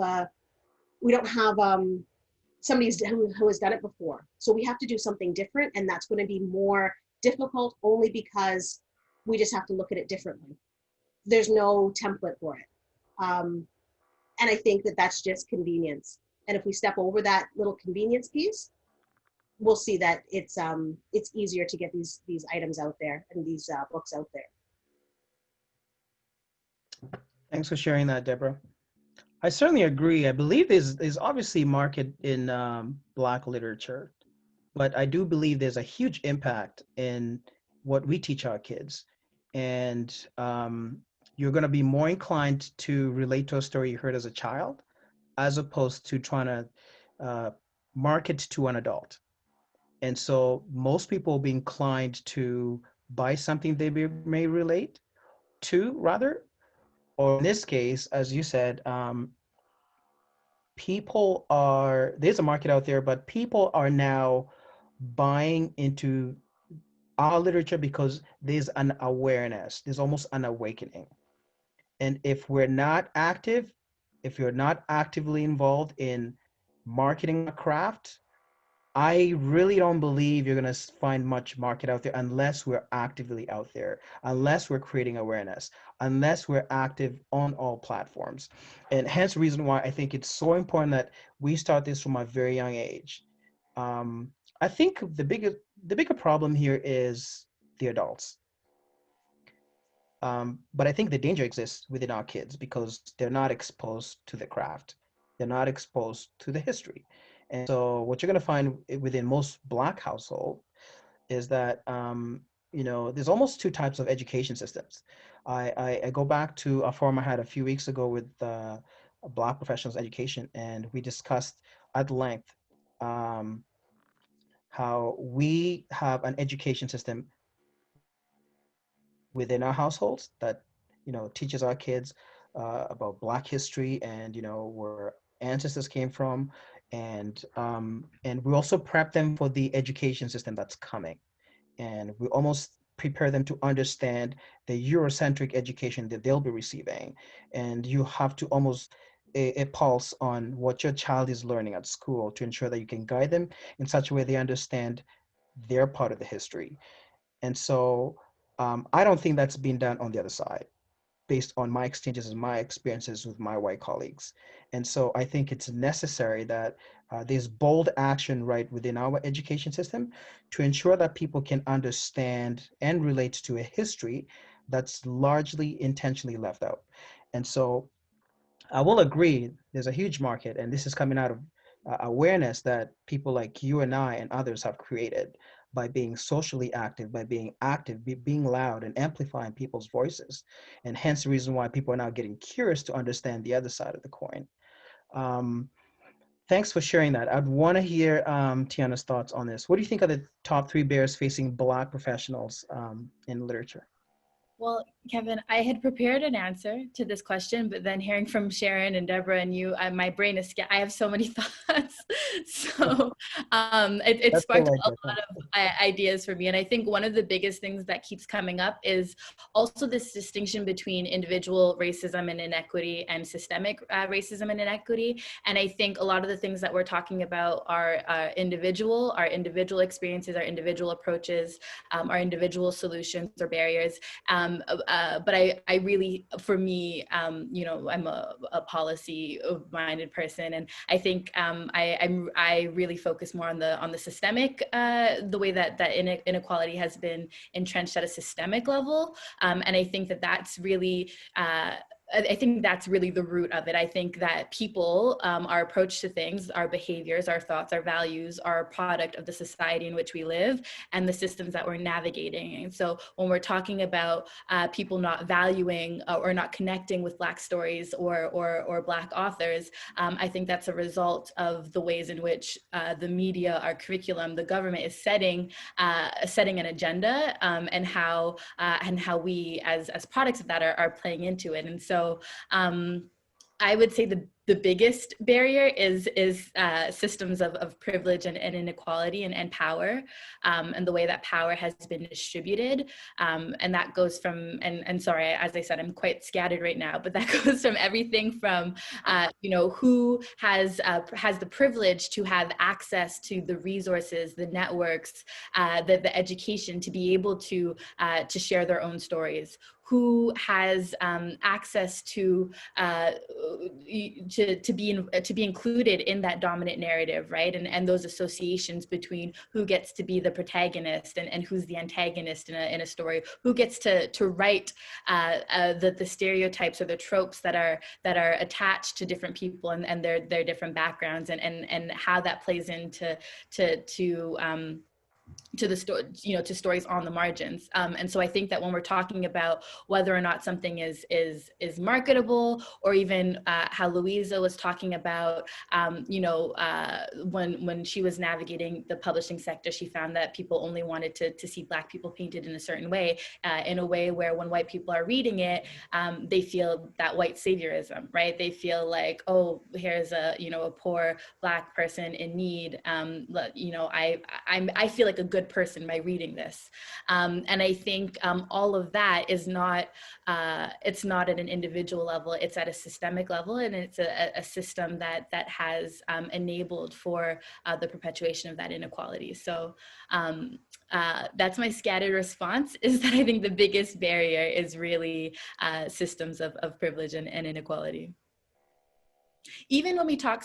somebody who has done it before. So we have to do something different, and that's going to be more difficult only because we just have to look at it differently. There's no template for it. And I think that that's just convenience. And if we step over that little convenience piece, we'll see that it's easier to get these items out there and these books out there. Thanks for sharing that, Deborah. I certainly agree. I believe there's obviously market in Black literature, but I do believe there's a huge impact in what we teach our kids. And you're going to be more inclined to relate to a story you heard as a child, as opposed to trying to market to an adult. And so most people will be inclined to buy something they may relate to, rather, or in this case, as you said, there's a market out there, but people are now buying into our literature because there's an awareness, there's almost an awakening. And if you're not actively involved in marketing a craft, I really don't believe you're going to find much market out there unless we're actively out there, unless we're creating awareness, unless we're active on all platforms. And hence the reason why I think it's so important that we start this from a very young age. I think the bigger problem here is the adults. But I think the danger exists within our kids because they're not exposed to the craft. They're not exposed to the history. And so what you're going to find within most Black households is that, you know, there's almost two types of education systems. I go back to a forum I had a few weeks ago with Black professionals education, and we discussed at length how we have an education system within our households that, you know, teaches our kids about Black history and, you know, where ancestors came from, and we also prep them for the education system that's coming, and we almost prepare them to understand the Eurocentric education that they'll be receiving. And you have to almost a pulse on what your child is learning at school to ensure that you can guide them in such a way they understand their part of the history. And so I don't think that's being done on the other side, based on my exchanges and my experiences with my white colleagues. And so I think it's necessary that there's bold action right within our education system to ensure that people can understand and relate to a history that's largely intentionally left out. And so I will agree, there's a huge market, and this is coming out of awareness that people like you and I and others have created by being socially active, by being active, being loud and amplifying people's voices. And hence the reason why people are now getting curious to understand the other side of the coin. thanks for sharing that. I'd want to hear Tiana's thoughts on this. What do you think are the top 3 barriers facing Black professionals in literature? Well, Kevin, I had prepared an answer to this question, but then hearing from Sharon and Deborah and you, my brain is, I have so many thoughts. So it That's sparked all I a get. lot of ideas for me. And I think one of the biggest things that keeps coming up is also this distinction between individual racism and inequity and systemic racism and inequity. And I think a lot of the things that we're talking about are our individual experiences, our individual approaches, our individual solutions or barriers. But I really, for me, you know, I'm a policy-minded person, and I think I really focus more on the systemic, the way that inequality has been entrenched at a systemic level, and I think that's really. I think that's really the root of it. I think that people, our approach to things, our behaviors, our thoughts, our values are a product of the society in which we live and the systems that we're navigating. And so when we're talking about people not valuing or not connecting with Black stories or Black authors, I think that's a result of the ways in which the media, our curriculum, the government is setting an agenda, and how we as products of that are playing into it. And so I would say the biggest barrier is systems of privilege and inequality and power, and the way that power has been distributed. And that goes from, and sorry, as I said, I'm quite scattered right now, but that goes from everything from, you know, who has the privilege to have access to the resources, the networks, the education to be able to share their own stories, who has access to be included in that dominant narrative, right? And those associations between who gets to be the protagonist and who's the antagonist in a story, who gets to write the stereotypes or the tropes that are attached to different people and their different backgrounds, and how that plays into to the story, you know, to stories on the margins. And so I think that when we're talking about whether or not something is marketable, or even how Louisa was talking about, you know, when she was navigating the publishing sector, she found that people only wanted to see Black people painted in a certain way, in a way where when white people are reading it, they feel that white saviorism, right? They feel like, oh, here's a, you know, a poor Black person in need. You know, I feel like a good person by reading this. And I think all of that is not, it's not at an individual level, it's at a systemic level, and it's a system that has enabled for the perpetuation of that inequality. So that's my scattered response, is that I think the biggest barrier is really systems of privilege and inequality. Even when we talk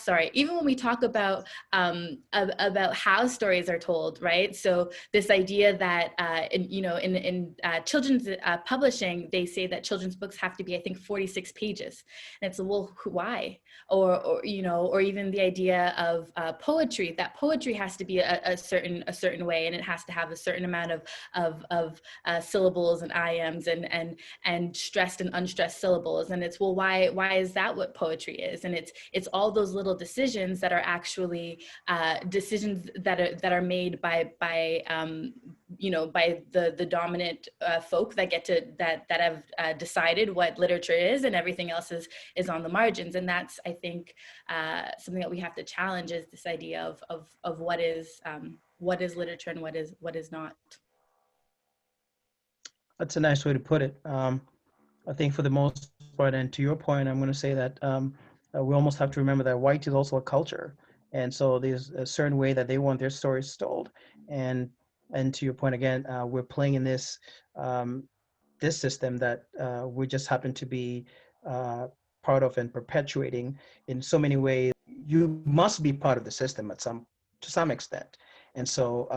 about how stories are told, right? So this idea that in children's publishing, they say that children's books have to be, I think, 46 pages, and it's, well, why? Or you know, or even the idea of poetry, that poetry has to be a certain way, and it has to have a certain amount of syllables and iambs and stressed and unstressed syllables, and it's, well, why is that what poetry is? And it's all those little decisions that are actually decisions that are made by you know, by the dominant folk that get to that have decided what literature is, and everything else is on the margins. And that's, I think, something that we have to challenge, is this idea of what is literature and what is not. That's a nice way to put it. I think for the most part, and to your point, I'm going to say that we almost have to remember that white is also a culture, and so there's a certain way that they want their stories told. And to your point again, we're playing in this this system that we just happen to be part of and perpetuating in so many ways. You must be part of the system to some extent. And so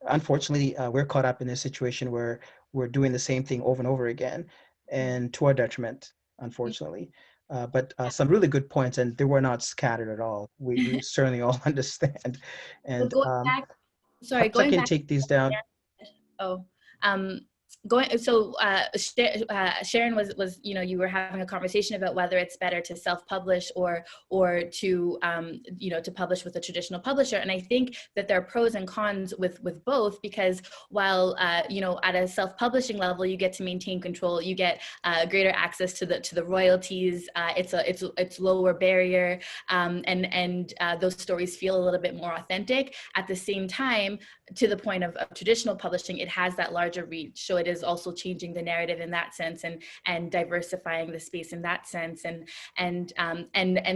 unfortunately, we're caught up in this situation where we're doing the same thing over and over again, and to our detriment, unfortunately. But some really good points, and they were not scattered at all. We certainly all understand. And Going back, perhaps I going can back. take these down. Oh, Sharon was, you know, you were having a conversation about whether it's better to self-publish or to, you know, to publish with a traditional publisher. And I think that there are pros and cons with both, because while, you know, at a self-publishing level, you get to maintain control, you get greater access to the royalties. It's lower barrier, and those stories feel a little bit more authentic. At the same time, to the point of traditional publishing, it has that larger reach. So it is also changing the narrative in that sense, and diversifying the space in that sense. And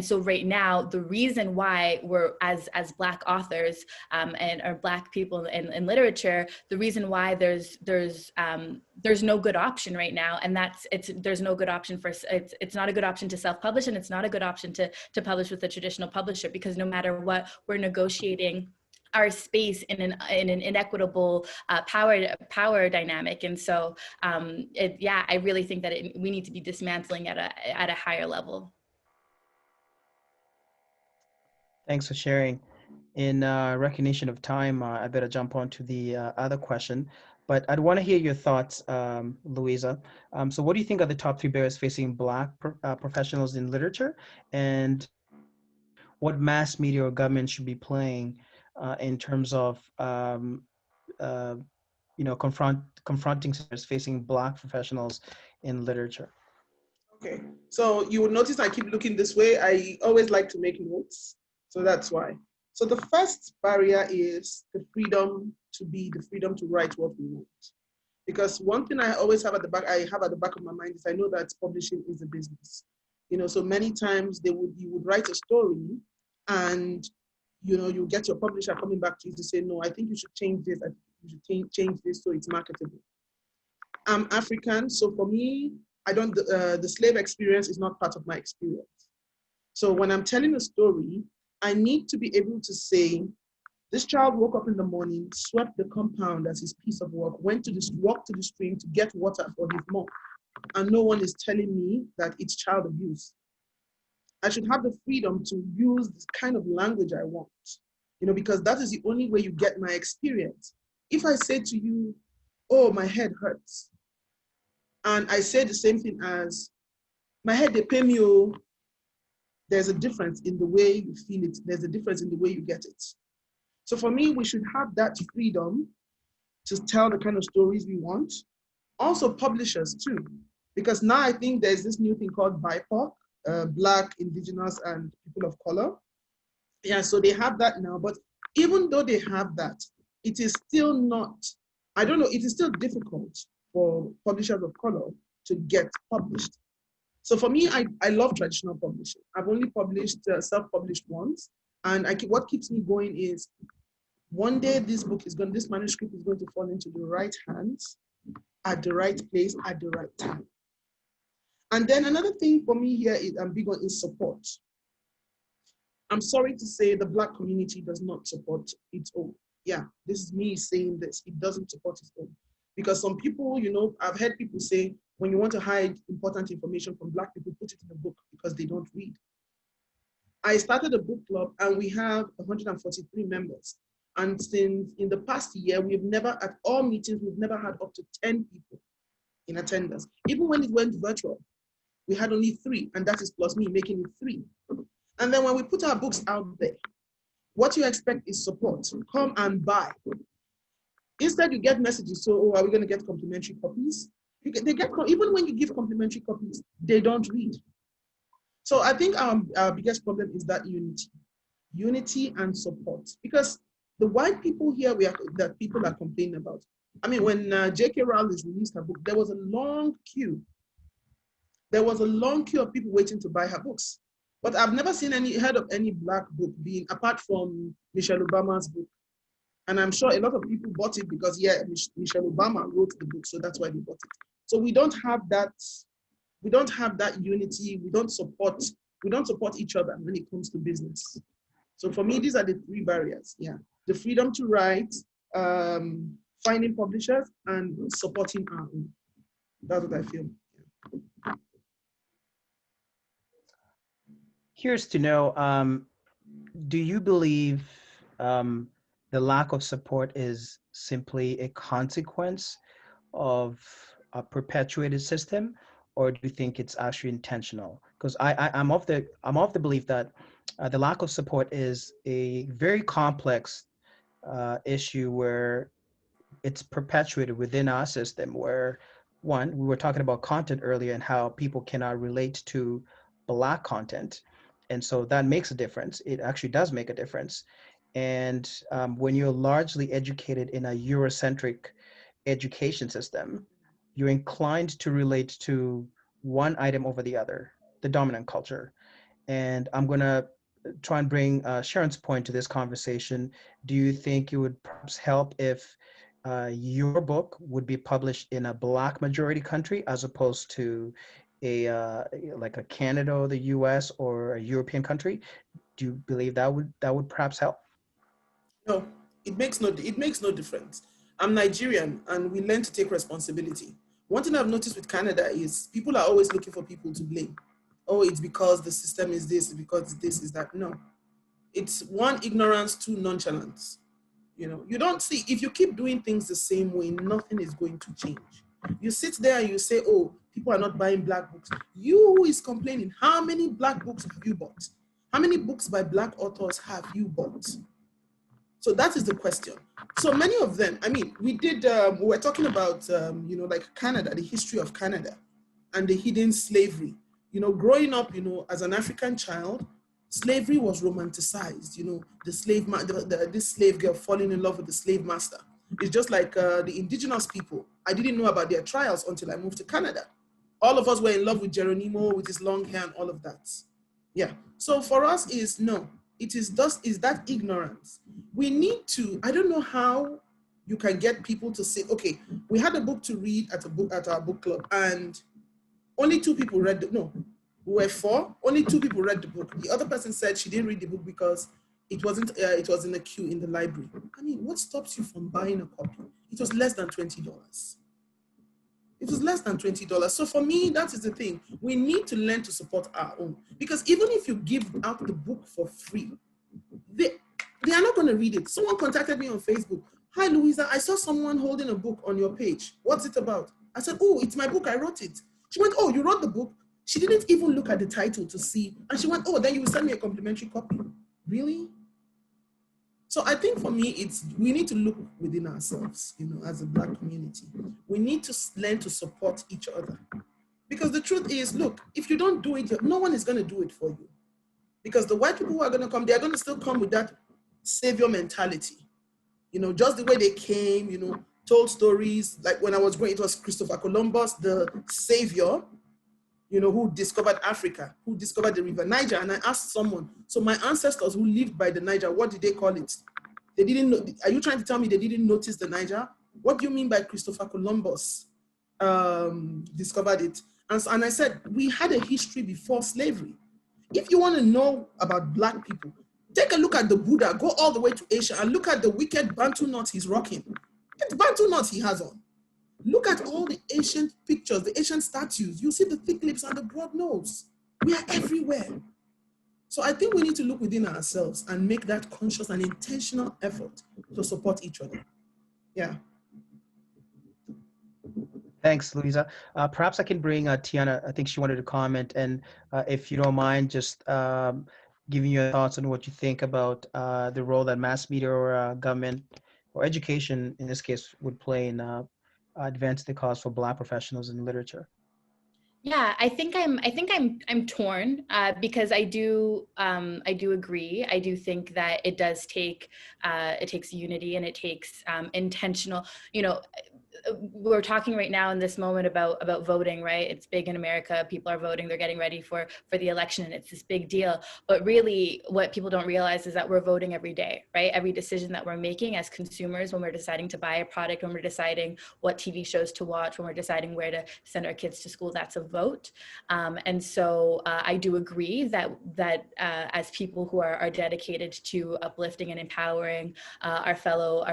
so right now, the reason why we're as Black authors or Black people in literature, the reason why there's no good option right now, and there's no good option for it's not a good option to self-publish, and it's not a good option to publish with a traditional publisher, because no matter what, we're negotiating our space in an inequitable power dynamic. And so I really think that we need to be dismantling at a higher level. Thanks for sharing. In recognition of time, I better jump on to the other question, but I'd want to hear your thoughts, Louisa. So what do you think are the top 3 barriers facing Black professionals in literature, and what mass media or government should be playing in terms of you know, confronting barriers facing Black professionals in literature? Okay, so you will notice I keep looking this way. I always like to make notes, so that's why. So the first barrier is the freedom to write what we want. Because one thing I always have at the back of my mind is I know that publishing is a business. You know, so many times you would write a story, and you know, you get your publisher coming back to you to say, no, I think you should change this. I think you should change this so it's marketable. I'm African, so for me, the slave experience is not part of my experience. So when I'm telling a story, I need to be able to say, this child woke up in the morning, swept the compound as his piece of work, walked to the stream to get water for his mom, and no one is telling me that it's child abuse. I should have the freedom to use this kind of language I want, you know, because that is the only way you get my experience. If I say to you, oh, my head hurts, and I say the same thing as, my head, they pay me, oh, there's a difference in the way you feel it. There's a difference in the way you get it. So for me, we should have that freedom to tell the kind of stories we want. Also publishers too, because now I think there's this new thing called BIPOC, Black, Indigenous, and people of color. Yeah, so they have that now, but even though they have that, it is still not, I don't know, it is still difficult for publishers of color to get published. So for me, I love traditional publishing. I've only published self-published ones, and what keeps me going is one day this manuscript is going to fall into the right hands, at the right place, at the right time. And then another thing for me here is I'm big on is support. I'm sorry to say the Black community does not support its own. Yeah, this is me saying this. It doesn't support its own. Because some people, you know, I've heard people say, when you want to hide important information from Black people, put it in a book because they don't read. I started a book club and we have 143 members. And since in the past year, we've never, at all meetings, we've never had up to 10 people in attendance. Even when it went virtual, we had only 3, and that is plus me making it 3. And then when we put our books out there, what you expect is support. Come and buy. Instead, you get messages, so, oh, are we going to get complimentary copies? Even when you give complimentary copies, they don't read. So I think our biggest problem is that unity and support. Because the white people here that people are complaining about. I mean, when J.K. Rowling released her book, there was a long queue. There was a long queue of people waiting to buy her books. But I've never heard of any Black book being, apart from Michelle Obama's book. And I'm sure a lot of people bought it because, yeah, Michelle Obama wrote the book, so that's why they bought it. So we don't have that unity. We don't support each other when it comes to business. So for me, these are the 3 barriers. Yeah, the freedom to write, finding publishers, and supporting our own. That's what I feel. Curious to know, do you believe the lack of support is simply a consequence of a perpetuated system, or do you think it's actually intentional? Because I'm of the belief that the lack of support is a very complex issue where it's perpetuated within our system. Where one, we were talking about content earlier and how people cannot relate to Black content, and so that makes a difference. It actually does make a difference. And when you're largely educated in a Eurocentric education system, you're inclined to relate to one item over the other, the dominant culture. And I'm going to try and bring Sharon's point to this conversation. Do you think it would perhaps help if your book would be published in a Black majority country as opposed to like a Canada or the US or a European country? Do you believe that would perhaps help? No, it makes no difference. I'm Nigerian and we learn to take responsibility. One thing I've noticed with Canada is people are always looking for people to blame. Oh, it's because the system is this, because this is that. No. It's one, ignorance, two, nonchalance. You know, you don't see, if you keep doing things the same way, nothing is going to change. You sit there and you say, oh, people are not buying Black books. You who is complaining, how many Black books have you bought? How many books by Black authors have you bought? So that is the question. So many of them, I mean, we were talking about, like Canada, the history of Canada and the hidden slavery. You know, growing up, as an African child, slavery was romanticized. This slave girl falling in love with the slave master. It's just like the indigenous people. I didn't know about their trials until I moved to Canada. All of us were in love with Geronimo with his long hair and all of that. Yeah. So for us is that ignorance. We need to, I don't know how you can get people to say, okay, we had a book to read at our book club and only 2 people read we were 4, only 2 people read the book. The other person said she didn't read the book because it was in a queue in the library. I mean, what stops you from buying a copy? It was less than $20. It was less than $20. So for me, that is the thing. We need to learn to support our own. Because even if you give out the book for free, they are not going to read it. Someone contacted me on Facebook. Hi, Louisa, I saw someone holding a book on your page. What's it about? I said, oh, it's my book. I wrote it. She went, oh, you wrote the book? She didn't even look at the title to see. And she went, oh, then you will send me a complimentary copy. Really? So I think for me, we need to look within ourselves, as a Black community. We need to learn to support each other. Because the truth is, look, if you don't do it, no one is going to do it for you. Because the white people who are going to come, they are going to still come with that savior mentality. Just the way they came, told stories. Like when I was growing, it was Christopher Columbus, the savior, who discovered Africa, who discovered the river Niger. And I asked someone, so my ancestors who lived by the Niger, what did they call it? They didn't know. Are you trying to tell me they didn't notice the Niger? What do you mean by Christopher Columbus discovered it? And I said, we had a history before slavery. If you want to know about Black people, take a look at the Buddha, go all the way to Asia and look at the wicked Bantu knots he's rocking. Look at the Bantu knots he has on. Look at all the ancient pictures, the ancient statues. You see the thick lips and the broad nose. We are everywhere. So I think we need to look within ourselves and make that conscious and intentional effort to support each other. Yeah. Thanks, Louisa. Perhaps I can bring Tiana. I think she wanted to comment. And if you don't mind, just giving your thoughts on what you think about the role that mass media or government or education, in this case, would play in advance the cause for Black professionals in literature. Yeah, I think I'm torn because I do agree. I do think that it does take it takes unity and it takes intentional. We're talking right now in this moment about voting, right? It's big in America. People are voting. They're getting ready for the election, and it's this big deal. But really, what people don't realize is that we're voting every day, right? Every decision that we're making as consumers, when we're deciding to buy a product, when we're deciding what TV shows to watch, when we're deciding where to send our kids to school, that's a vote. And so I do agree that as people who are dedicated to uplifting and empowering our fellow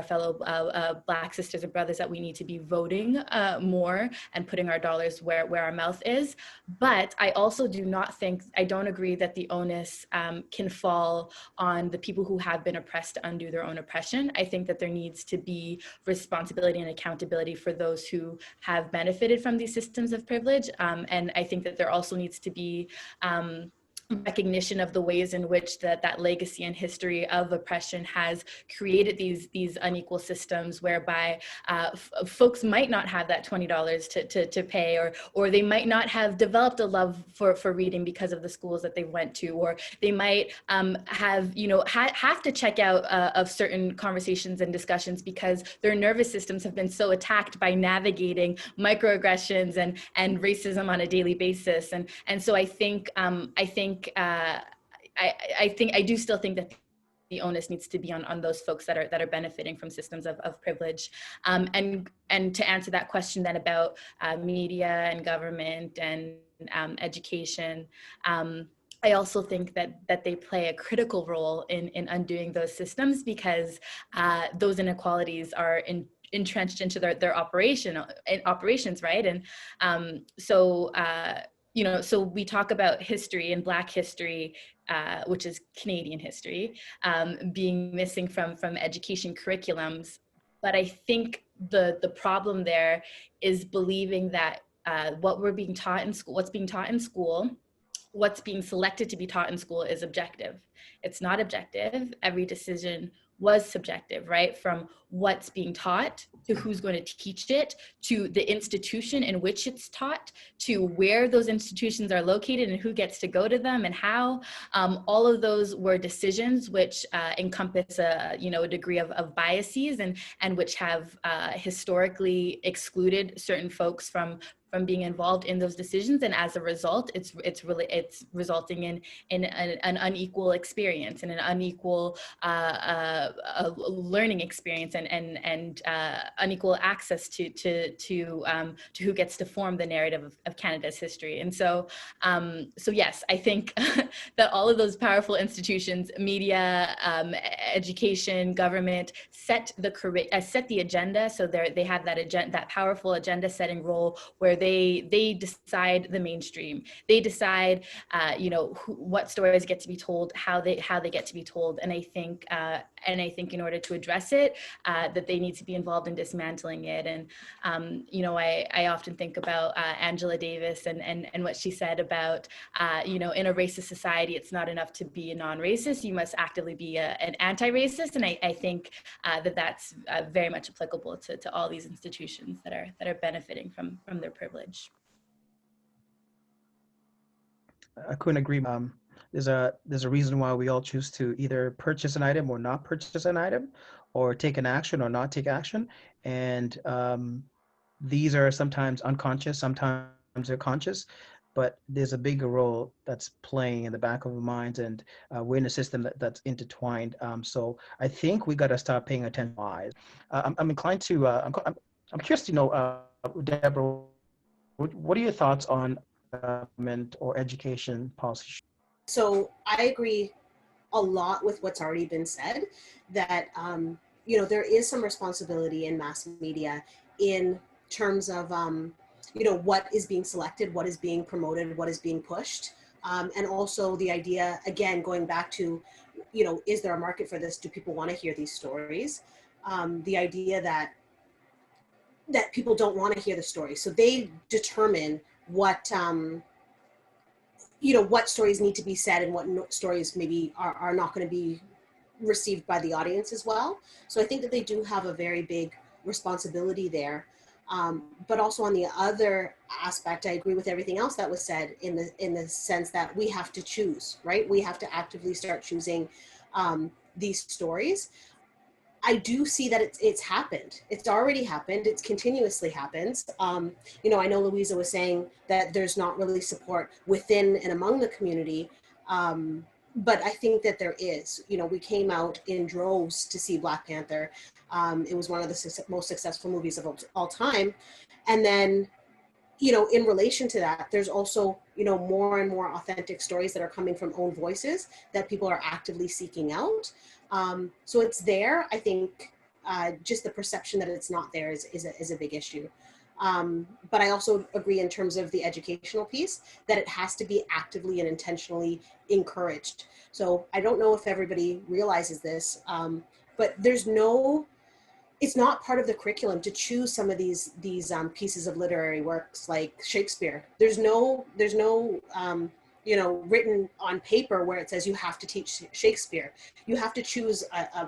Black sisters and brothers, that we need to be be voting more and putting our dollars where our mouth is. But I also I don't agree that the onus can fall on the people who have been oppressed to undo their own oppression. I think that there needs to be responsibility and accountability for those who have benefited from these systems of privilege. And I think that there also needs to be recognition of the ways in which that legacy and history of oppression has created these unequal systems whereby folks might not have that $20 to pay, or they might not have developed a love for reading because of the schools that they went to, or they might have to check out of certain conversations and discussions because their nervous systems have been so attacked by navigating microaggressions and racism on a daily basis. And so I do still think that the onus needs to be on those folks that are benefiting from systems of privilege. And to answer that question then about media and government and education, I also think that they play a critical role in undoing those systems because those inequalities are entrenched into their operations, right? And so we talk about history and Black history, which is Canadian history, being missing from education curriculums. But I think the problem there is believing that what's being taught in school, what's being selected to be taught in school is objective. It's not objective. Every decision was subjective, right? From what's being taught to who's going to teach it, to the institution in which it's taught, to where those institutions are located and who gets to go to them and how. All of those were decisions which encompass a degree of biases and which have historically excluded certain folks from being involved in those decisions, and as a result, it's resulting in an unequal experience and an unequal learning experience and unequal access to who gets to form the narrative of Canada's history. And so yes, I think that all of those powerful institutions, media, education, government, set the agenda. So they have that powerful agenda setting role where they decide the mainstream. They decide, what stories get to be told, how they get to be told. And I think in order to address it, that they need to be involved in dismantling it. And I often think about Angela Davis and what she said about in a racist society, it's not enough to be a non-racist. You must actively be an anti-racist. And I think that's very much applicable to all these institutions that are benefiting from their privilege. I couldn't agree. There's a reason why we all choose to either purchase an item or not purchase an item, or take an action or not take action. And these are sometimes unconscious, sometimes they're conscious, but there's a bigger role that's playing in the back of our minds, and we're in a system that's intertwined. So I think we got to start paying attention. I'm inclined to. I'm curious to know, Deborah, what are your thoughts on government or education policy? So I agree a lot with what's already been said, that there is some responsibility in mass media in terms of what is being selected, what is being promoted, what is being pushed, and also the idea, again, going back to is there a market for this? Do people want to hear these stories? The idea that people don't want to hear the story, so they determine what what stories need to be said and what stories maybe are not going to be received by the audience as well. So I think that they do have a very big responsibility there. But also on the other aspect, I agree with everything else that was said in the sense that we have to choose, right? We have to actively start choosing these stories. I do see that it's happened. It's already happened. It's continuously happens. I know Louisa was saying that there's not really support within and among the community, but I think that there is. We came out in droves to see Black Panther. It was one of the most successful movies of all time. And then, in relation to that, there's also, more and more authentic stories that are coming from own voices that people are actively seeking out. So it's there. I think just the perception that it's not there is a big issue. But I also agree in terms of the educational piece that it has to be actively and intentionally encouraged. So I don't know if everybody realizes this, but it's not part of the curriculum to choose some of these pieces of literary works like Shakespeare. There's no written on paper where it says you have to teach Shakespeare. You have to choose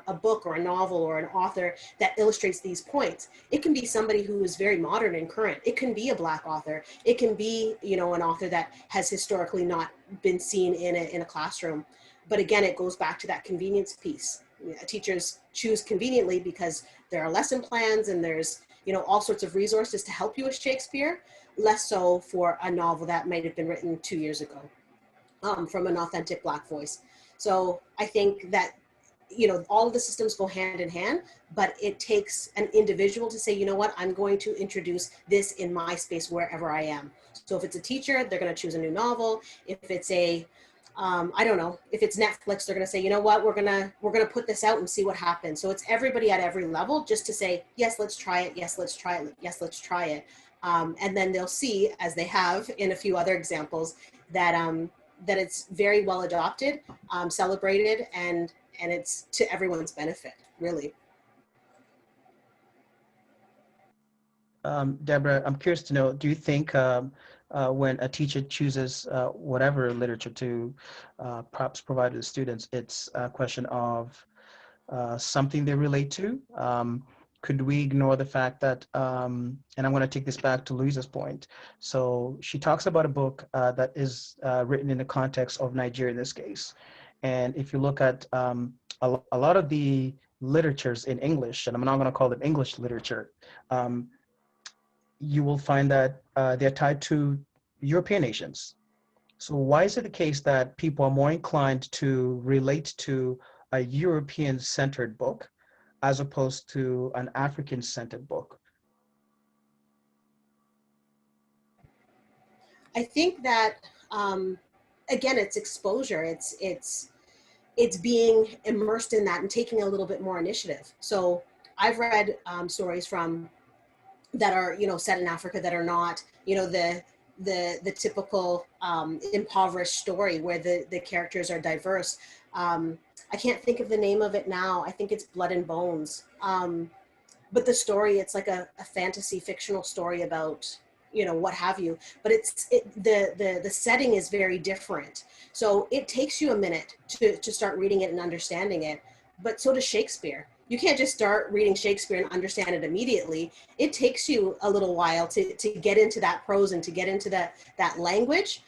a book or a novel or an author that illustrates these points. It can be somebody who is very modern and current. It can be a Black author. It can be, an author that has historically not been seen in a classroom. But again, it goes back to that convenience piece. Teachers choose conveniently because there are lesson plans and there's, all sorts of resources to help you with Shakespeare, less so for a novel that might have been written 2 years ago. From an authentic Black voice. So I think that, all of the systems go hand in hand, but it takes an individual to say, you know what, I'm going to introduce this in my space wherever I am. So if it's a teacher, they're going to choose a new novel. If it's I don't know, if it's Netflix, they're going to say, you know what, we're going to put this out and see what happens. So it's everybody at every level just to say, yes, let's try it. Yes, let's try it. Yes, let's try it. And then they'll see, as they have in a few other examples, that it's very well adopted, celebrated, and it's to everyone's benefit, really. Deborah, I'm curious to know, do you think when a teacher chooses whatever literature to perhaps provide to the students, it's a question of something they relate to? Could we ignore the fact that, and I'm going to take this back to Louisa's point. So she talks about a book that is written in the context of Nigeria in this case. And if you look at a lot of the literatures in English, and I'm not going to call it English literature, you will find that they're tied to European nations. So why is it the case that people are more inclined to relate to a European-centered book as opposed to an African-centered book? I think that, again, it's exposure. It's being immersed in that and taking a little bit more initiative. So I've read stories that are, set in Africa that are not, the typical impoverished story where the characters are diverse. I can't think of the name of it now. I think it's Blood and Bones. But the story, it's like a fantasy fictional story about, what have you, but the setting is very different. So it takes you a minute to start reading it and understanding it, but so does Shakespeare. You can't just start reading Shakespeare and understand it immediately. It takes you a little while to get into that prose and to get into that language.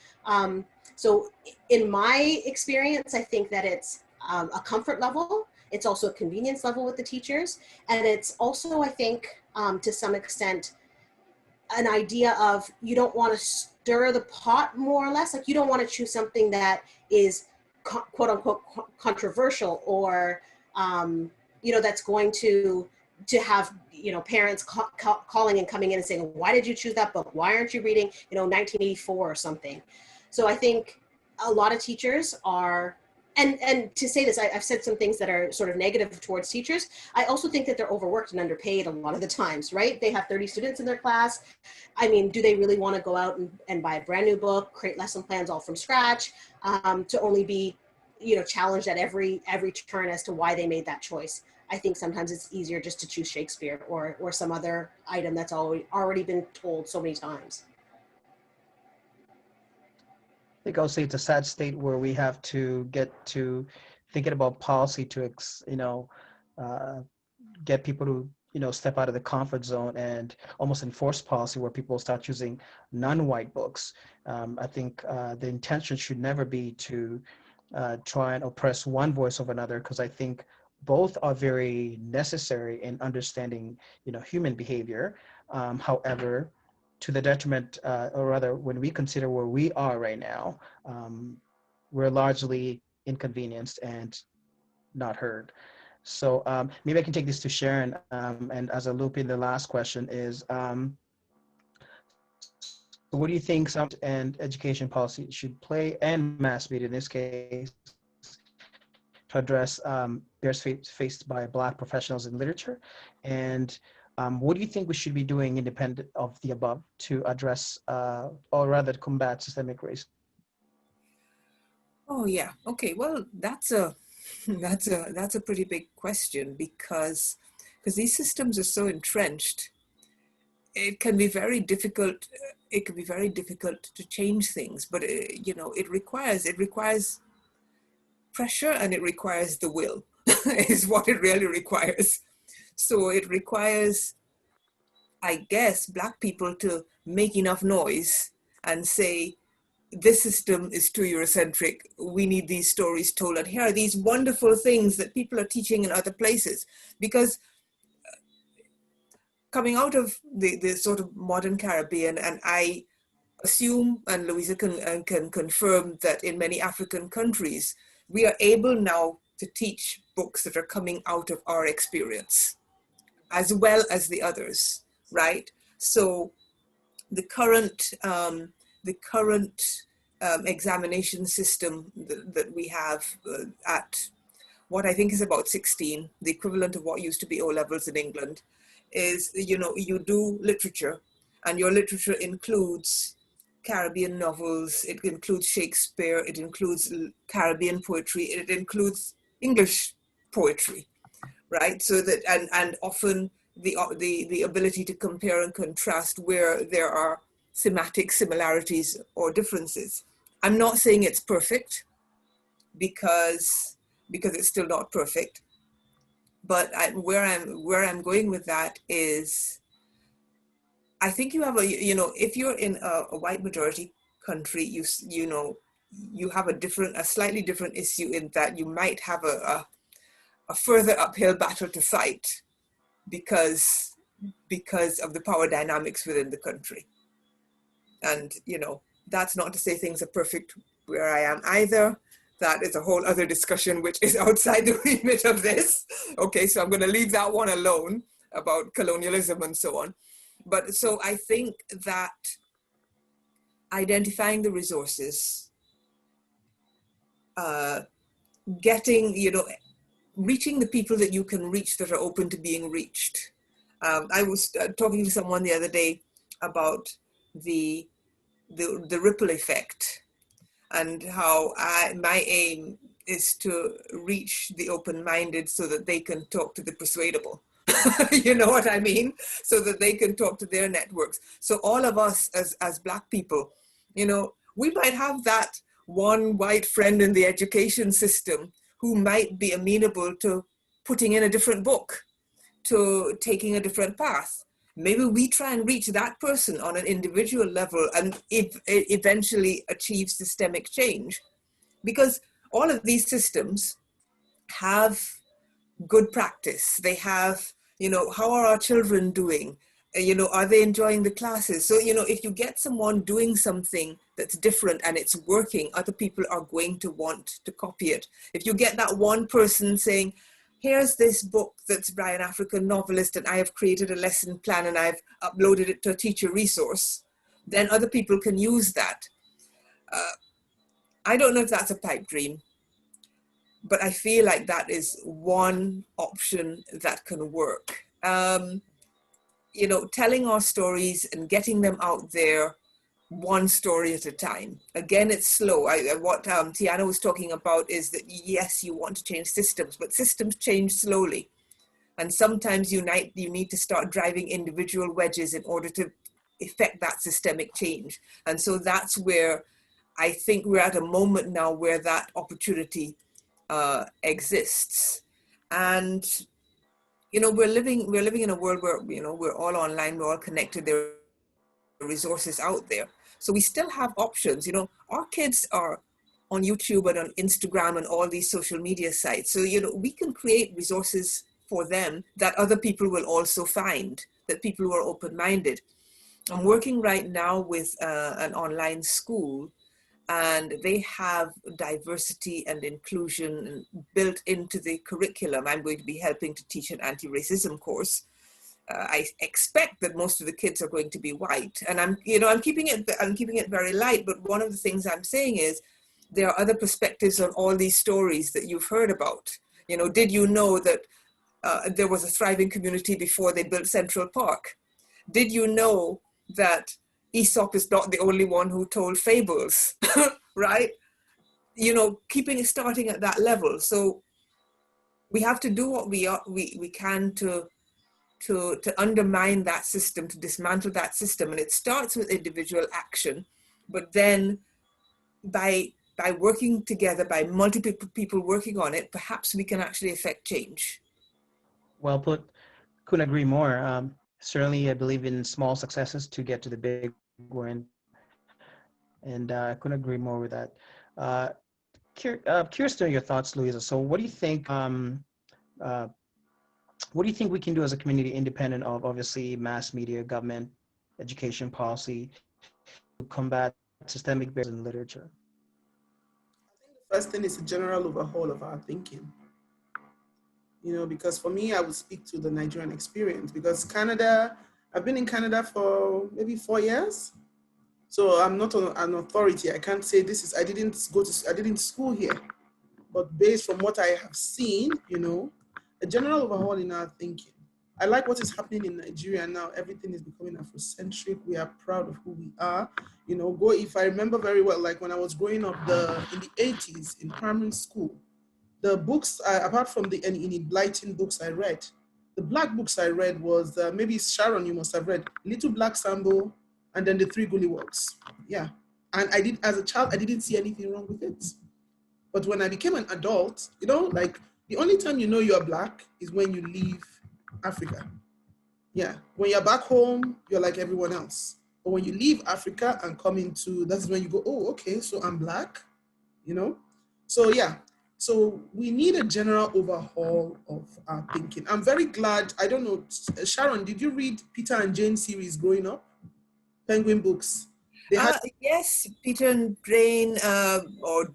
So in my experience, I think that it's a comfort level. It's also a convenience level with the teachers. And it's also, I think, to some extent, an idea of you don't want to stir the pot, more or less. Like, you don't want to choose something that is quote unquote controversial or, that's going to have, parents calling and coming in and saying, why did you choose that book? Why aren't you reading, 1984 or something? So I think a lot of teachers are, and to say this, I've said some things that are sort of negative towards teachers. I also think that they're overworked and underpaid a lot of the times, right? They have 30 students in their class. I mean, do they really want to go out and buy a brand new book, create lesson plans all from scratch, to only be, challenged at every turn as to why they made that choice? I think sometimes it's easier just to choose Shakespeare or some other item that's already been told so many times. I think I'll say it's a sad state where we have to get to thinking about policy to, get people to, step out of the comfort zone and almost enforce policy where people start choosing non-white books. I think the intention should never be to try and oppress one voice over another, because I think both are very necessary in understanding, human behavior. However, to the detriment, or rather, when we consider where we are right now, we're largely inconvenienced and not heard. So maybe I can take this to Sharon, and as a loop in the last question is, what do you think some and education policy should play, and mass media in this case, to address barriers faced by Black professionals in literature? And what do you think we should be doing independent of the above to address, or rather combat systemic racism? Oh yeah. Okay. Well, that's a that's a pretty big question because these systems are so entrenched. It can be very difficult. It can be very difficult to change things, but you know, it requires pressure, and it requires the will. Is what it really requires. So it requires, I guess, Black people to make enough noise and say, this system is too Eurocentric. We need these stories told. And here are these wonderful things that people are teaching in other places. Because coming out of the sort of modern Caribbean, and I assume, and Louisa can confirm, that in many African countries, we are able now to teach books that are coming out of our experience, as well as the others, right? So the current examination system that we have at what I think is about 16, the equivalent of what used to be O levels in England, is, you know, you do literature, and your literature includes Caribbean novels, it includes Shakespeare, it includes Caribbean poetry, it includes English poetry, right? So that, and often the ability to compare and contrast where there are thematic similarities or differences. I'm not saying it's perfect because it's still not perfect, but where I'm going with that is, I think you have if you're in a white majority country, you know, you have a slightly different issue in that you might have a further uphill battle to fight because of the power dynamics within the country. And, you know, that's not to say things are perfect where I am either. That is a whole other discussion, which is outside the remit of this. Okay, so I'm going to leave that one alone about colonialism and so on. But so I think that identifying the resources, getting, you know, reaching the people that you can reach that are open to being reached. I was talking to someone the other day about the ripple effect, and how my aim is to reach the open-minded so that they can talk to the persuadable. You know what I mean? So that they can talk to their networks. So all of us as Black people, you know, we might have that one white friend in the education system who might be amenable to putting in a different book, to taking a different path. Maybe we try and reach that person on an individual level and eventually achieve systemic change. Because all of these systems have good practice. They have, you know, how are our children doing? You know, are they enjoying the classes? So, you know, if you get someone doing something that's different and it's working, other people are going to want to copy it. If you get that one person saying, here's this book that's by an African novelist and I have created a lesson plan and I've uploaded it to a teacher resource, then other people can use that. I don't know if that's a pipe dream, but I feel like that is one option that can work. You know, telling our stories and getting them out there one story at a time. Again, it's slow. What Tiana was talking about is that, yes, you want to change systems, but systems change slowly. And sometimes you need to start driving individual wedges in order to effect that systemic change. And so that's where I think we're at a moment now where that opportunity exists. And, you know, we're living in a world where, you know, we're all online, we're all connected, there are resources out there. So we still have options. You know, our kids are on YouTube and on Instagram and all these social media sites. So, you know, we can create resources for them that other people will also find, that people who are open-minded. I'm working right now with an online school, and they have diversity and inclusion built into the curriculum. I'm going to be helping to teach an anti-racism course. I expect that most of the kids are going to be white, and I'm keeping it very light. But one of the things I'm saying is, there are other perspectives on all these stories that you've heard about. You know, did you know that there was a thriving community before they built Central Park? Did you know that Aesop is not the only one who told fables, right? You know, starting at that level. So we have to do what we can to undermine that system, to dismantle that system. And it starts with individual action, but then by working together, by multiple people working on it, perhaps we can actually affect change. Well put. Couldn't agree more. Certainly, I believe in small successes to get to the big win, and I couldn't agree more with that. Uh, Curious to know your thoughts, Louisa. So, uh, what do you think we can do as a community, independent of obviously mass media, government, education policy, to combat systemic barriers in literature? The first thing is a general overhaul of our thinking. You know, because for me, I would speak to the Nigerian experience, because Canada, I've been in Canada for maybe 4 years. So I'm not an authority. I can't say this is, I didn't school here. But based from what I have seen, you know, a general overhaul in our thinking. I like what is happening in Nigeria now. Everything is becoming Afrocentric. We are proud of who we are. You know, if I remember very well, like when I was growing up in the 80s in primary school, the books, apart from the enlightening books I read, the black books I read was, maybe Sharon, you must have read, Little Black Sambo, and then the Three Gullywogs. Yeah. And as a child, I didn't see anything wrong with it. But when I became an adult, you know, like the only time you know you're black is when you leave Africa. Yeah. When you're back home, you're like everyone else. But when you leave Africa and come into, that's when you go, oh, okay, so I'm black, you know? So yeah. So we need a general overhaul of our thinking. I'm very glad, I don't know, Sharon, did you read Peter and Jane series growing up? Penguin books. Yes, Peter and Jane, or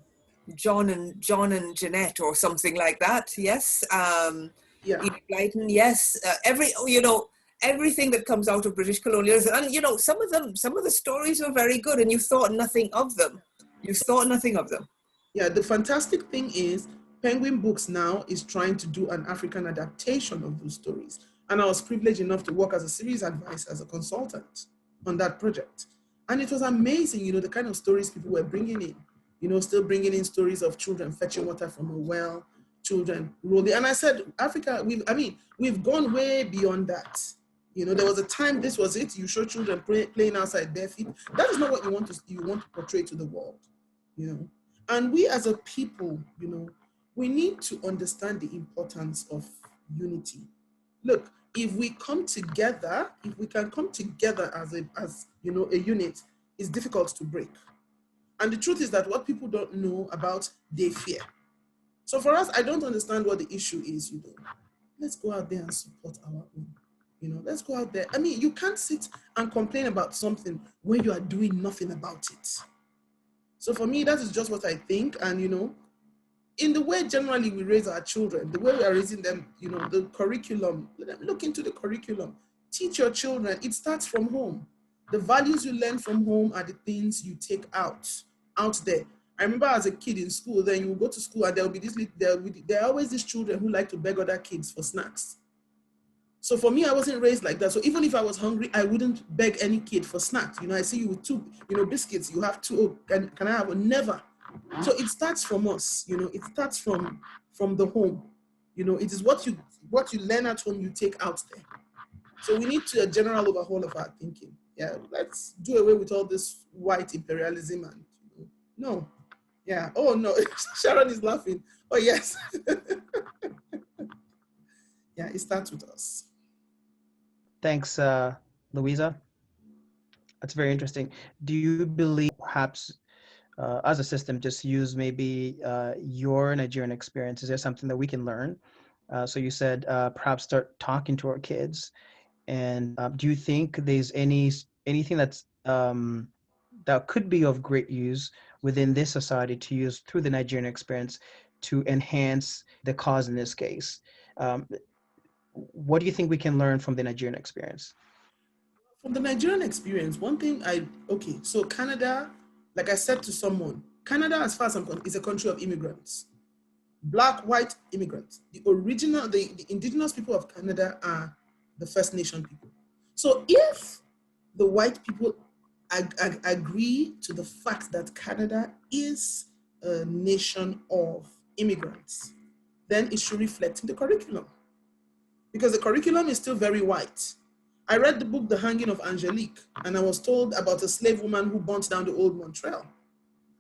John and Jeanette, or something like that. Yes. Yeah. Edith Blyton. Yes. Everything that comes out of British colonialism, and you know, some of the stories were very good, and you thought nothing of them. Yeah, the fantastic thing is Penguin Books now is trying to do an African adaptation of those stories. And I was privileged enough to work as a series advisor, as a consultant on that project. And it was amazing, you know, the kind of stories people were bringing in, you know, still bringing in stories of children fetching water from a well, children rolling. And I said, Africa, we've gone way beyond that. You know, there was a time this was it. You show children playing outside bare feet. That is not what you want to portray to the world, you know. And we as a people, you know, we need to understand the importance of unity. Look, if we can come together as you know, a unit, it's difficult to break. And the truth is that what people don't know about, they fear. So for us, I don't understand what the issue is, you know. Let's go out there and support our own. You know, let's go out there. I mean, you can't sit and complain about something when you are doing nothing about it. So for me, that is just what I think. And, you know, in the way generally we raise our children, the way we are raising them, you know, the curriculum, look into the curriculum. Teach your children. It starts from home. The values you learn from home are the things you take out there. I remember as a kid in school, then you go to school and there are always these children who like to beg other kids for snacks. So for me, I wasn't raised like that. So even if I was hungry, I wouldn't beg any kid for snacks. You know, I see you with 2, you know, biscuits, you have 2, oh, can I have one? Never. So it starts from us, you know, it starts from the home. You know, it is what you learn at home, you take out there. So we need a general overhaul of our thinking. Yeah, let's do away with all this white imperialism and, you know, no. Yeah, oh no, Sharon is laughing. Oh yes. Yeah, it starts with us. Thanks, Louisa. That's very interesting. Do you believe perhaps as a system, just use maybe your Nigerian experience? Is there something that we can learn? So you said perhaps start talking to our kids. And do you think there's anything that's that could be of great use within this society to use through the Nigerian experience to enhance the cause in this case? What do you think we can learn from the Nigerian experience? From the Nigerian experience, one thing so Canada, like I said to someone, Canada, as far as I'm concerned, is a country of immigrants. Black, white immigrants. The indigenous people of Canada are the First Nation people. So if the white people agree to the fact that Canada is a nation of immigrants, then it should reflect in the curriculum. Because the curriculum is still very white. I read the book, The Hanging of Angelique, and I was told about a slave woman who burnt down the old Montreal.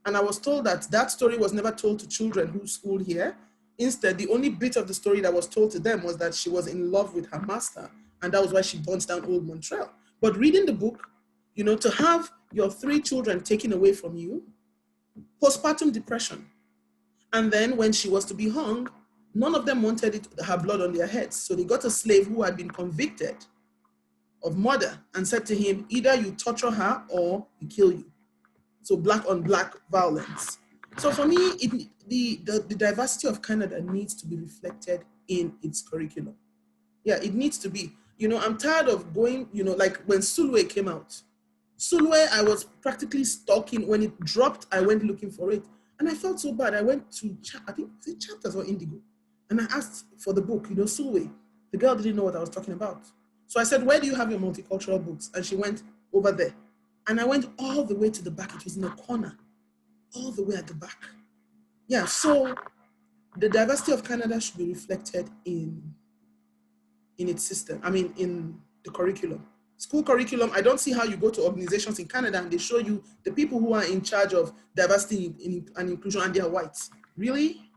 And I was told that that story was never told to children who schooled here. Instead, the only bit of the story that was told to them was that she was in love with her master, and that was why she burnt down old Montreal. But reading the book, you know, to have your 3 children taken away from you, postpartum depression. And then when she was to be hung, none of them wanted her blood on their heads. So they got a slave who had been convicted of murder and said to him, either you torture her or we kill you. So black on black violence. So for me, the diversity of Canada needs to be reflected in its curriculum. Yeah, it needs to be. You know, I'm tired of going, you know, like when Sulwe came out. Sulwe, I was practically stalking. When it dropped, I went looking for it. And I felt so bad. I went to, I think, was it Chapters or Indigo? And I asked for the book, you know, Sulwe. The girl didn't know what I was talking about. So I said, where do you have your multicultural books? And she went, over there. And I went all the way to the back. It was in a corner, all the way at the back. Yeah, so the diversity of Canada should be reflected in its system. I mean, in the curriculum. School curriculum, I don't see how you go to organizations in Canada and they show you the people who are in charge of diversity and inclusion and they are whites. Really?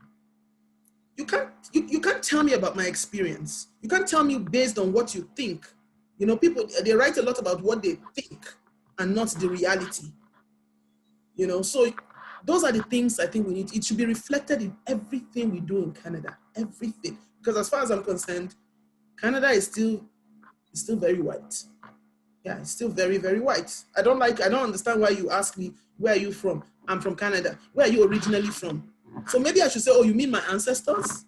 You can't tell me about my experience. You can't tell me based on what you think. You know, people, they write a lot about what they think and not the reality. You know, so those are the things I think we need. It should be reflected in everything we do in Canada, everything. Because as far as I'm concerned, Canada is still very white. Yeah, it's still very, very white. I don't understand why you ask me, where are you from? I'm from Canada. Where are you originally from? So maybe I should say, oh, you mean my ancestors?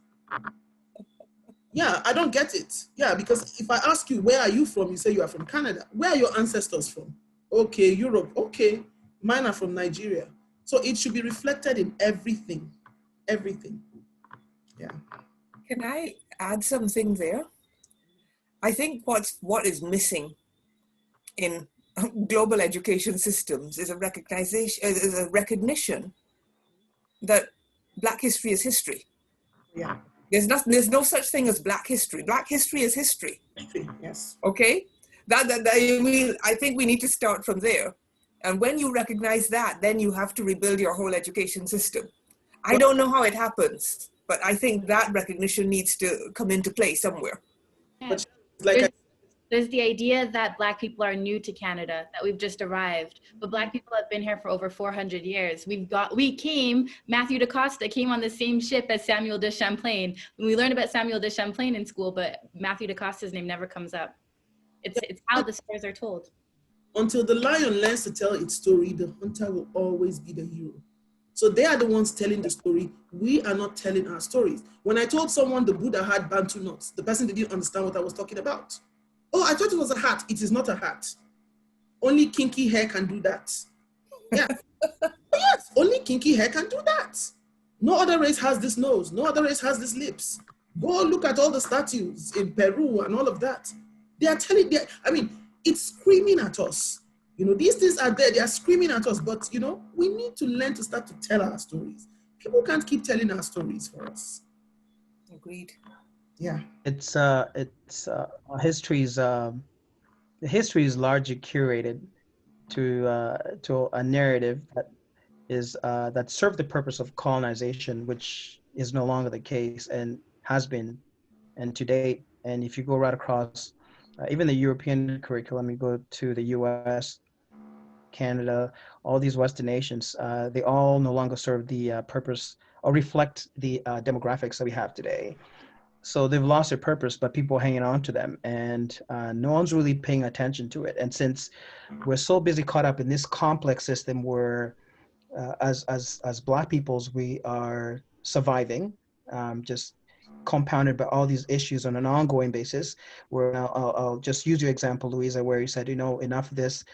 Yeah, I don't get it. Yeah, because if I ask you, where are you from? You say you are from Canada. Where are your ancestors from? Okay, Europe. Okay, mine are from Nigeria. So it should be reflected in everything, everything. Yeah. Can I add something there? I think what is missing in global education systems is a recognition that Black history is history. Yeah. There's no such thing as Black history. Black history is history. Yes. Okay? I think we need to start from there. And when you recognize that, then you have to rebuild your whole education system. I don't know how it happens, but I think that recognition needs to come into play somewhere. Yeah. There's the idea that Black people are new to Canada, that we've just arrived, but Black people have been here for over 400 years. Matthew da Costa came on the same ship as Samuel de Champlain. We learned about Samuel de Champlain in school, but Matthew da Costa's name never comes up. It's how the stories are told. Until the lion learns to tell its story, the hunter will always be the hero. So they are the ones telling the story. We are not telling our stories. When I told someone the Buddha had Bantu knots, the person didn't understand what I was talking about. Oh, I thought it was a hat. It is not a hat. Only kinky hair can do that. Yeah. Yes, only kinky hair can do that. No other race has this nose. No other race has these lips. Go look at all the statues in Peru and all of that. They are it's screaming at us. You know, these things are there. They are screaming at us. But, you know, we need to learn to start to tell our stories. People can't keep telling our stories for us. Agreed. Yeah. History is largely curated to a narrative that served the purpose of colonization, which is no longer the case and has been and to date. And if you go right across even the European curriculum, you go to the US, Canada, all these Western nations, they all no longer serve the purpose or reflect the demographics that we have today. So they've lost their purpose, but people are hanging on to them, and no one's really paying attention to it. And since we're so busy caught up in this complex system where as Black peoples, we are surviving, just compounded by all these issues on an ongoing basis, where I'll just use your example, Louisa, where you said, you know, enough of this,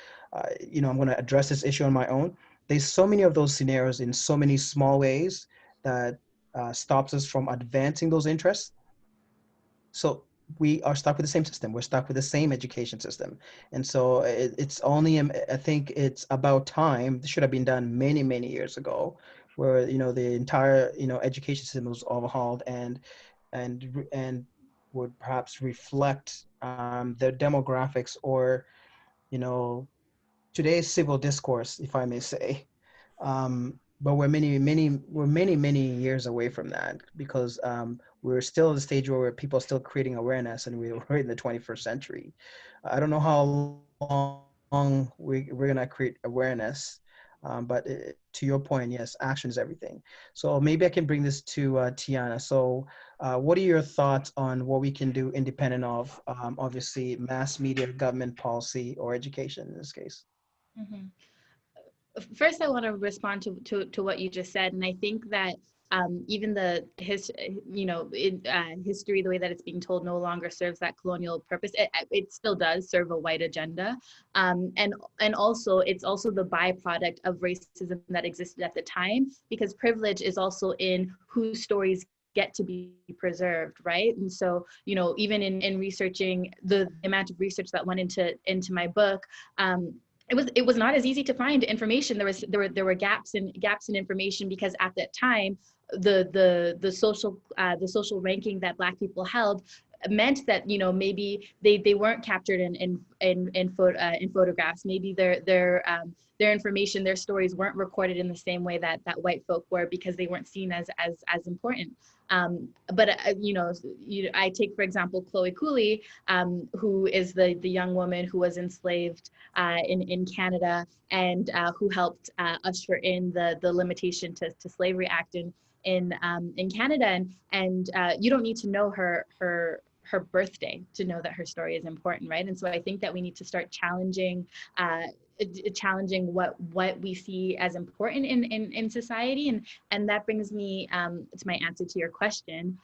you know, I'm going to address this issue on my own. there's so many of those scenarios in so many small ways that stops us from advancing those interests. So we are stuck with the same system. We're stuck with the same education system. And so it's only, I think it's about time. This should have been done many, many years ago, where, you know, the entire, you know, education system was overhauled and would perhaps reflect the demographics or, you know, today's civil discourse, if I may say. But we're many years away from that because we're still at the stage where people are still creating awareness, and we're in the 21st century. I don't know how long we're gonna create awareness, but to your point, yes, action is everything. So maybe I can bring this to Tiana. So, what are your thoughts on what we can do independent of obviously mass media, government policy, or education in this case? Mhm. First, I want to respond to what you just said, and I think that even history, the way that it's being told, no longer serves that colonial purpose. It still does serve a white agenda, and also it's also the byproduct of racism that existed at the time, because privilege is also in whose stories get to be preserved, right? And so, you know, even in researching the amount of research that went into my book, it was not as easy to find information. There were gaps in information, because at that time the social ranking that Black people held meant that, you know, maybe they weren't captured in photographs. Maybe their information, their stories weren't recorded in the same way that white folk were, because they weren't seen as important. But I take, for example, Chloe Cooley, who is the young woman who was enslaved in Canada, and who helped usher in the Limitation to Slavery Act in Canada. And you don't need to know her birthday to know that her story is important, right? And so I think that we need to start challenging what we see as important in society. And that brings me to my answer to your question,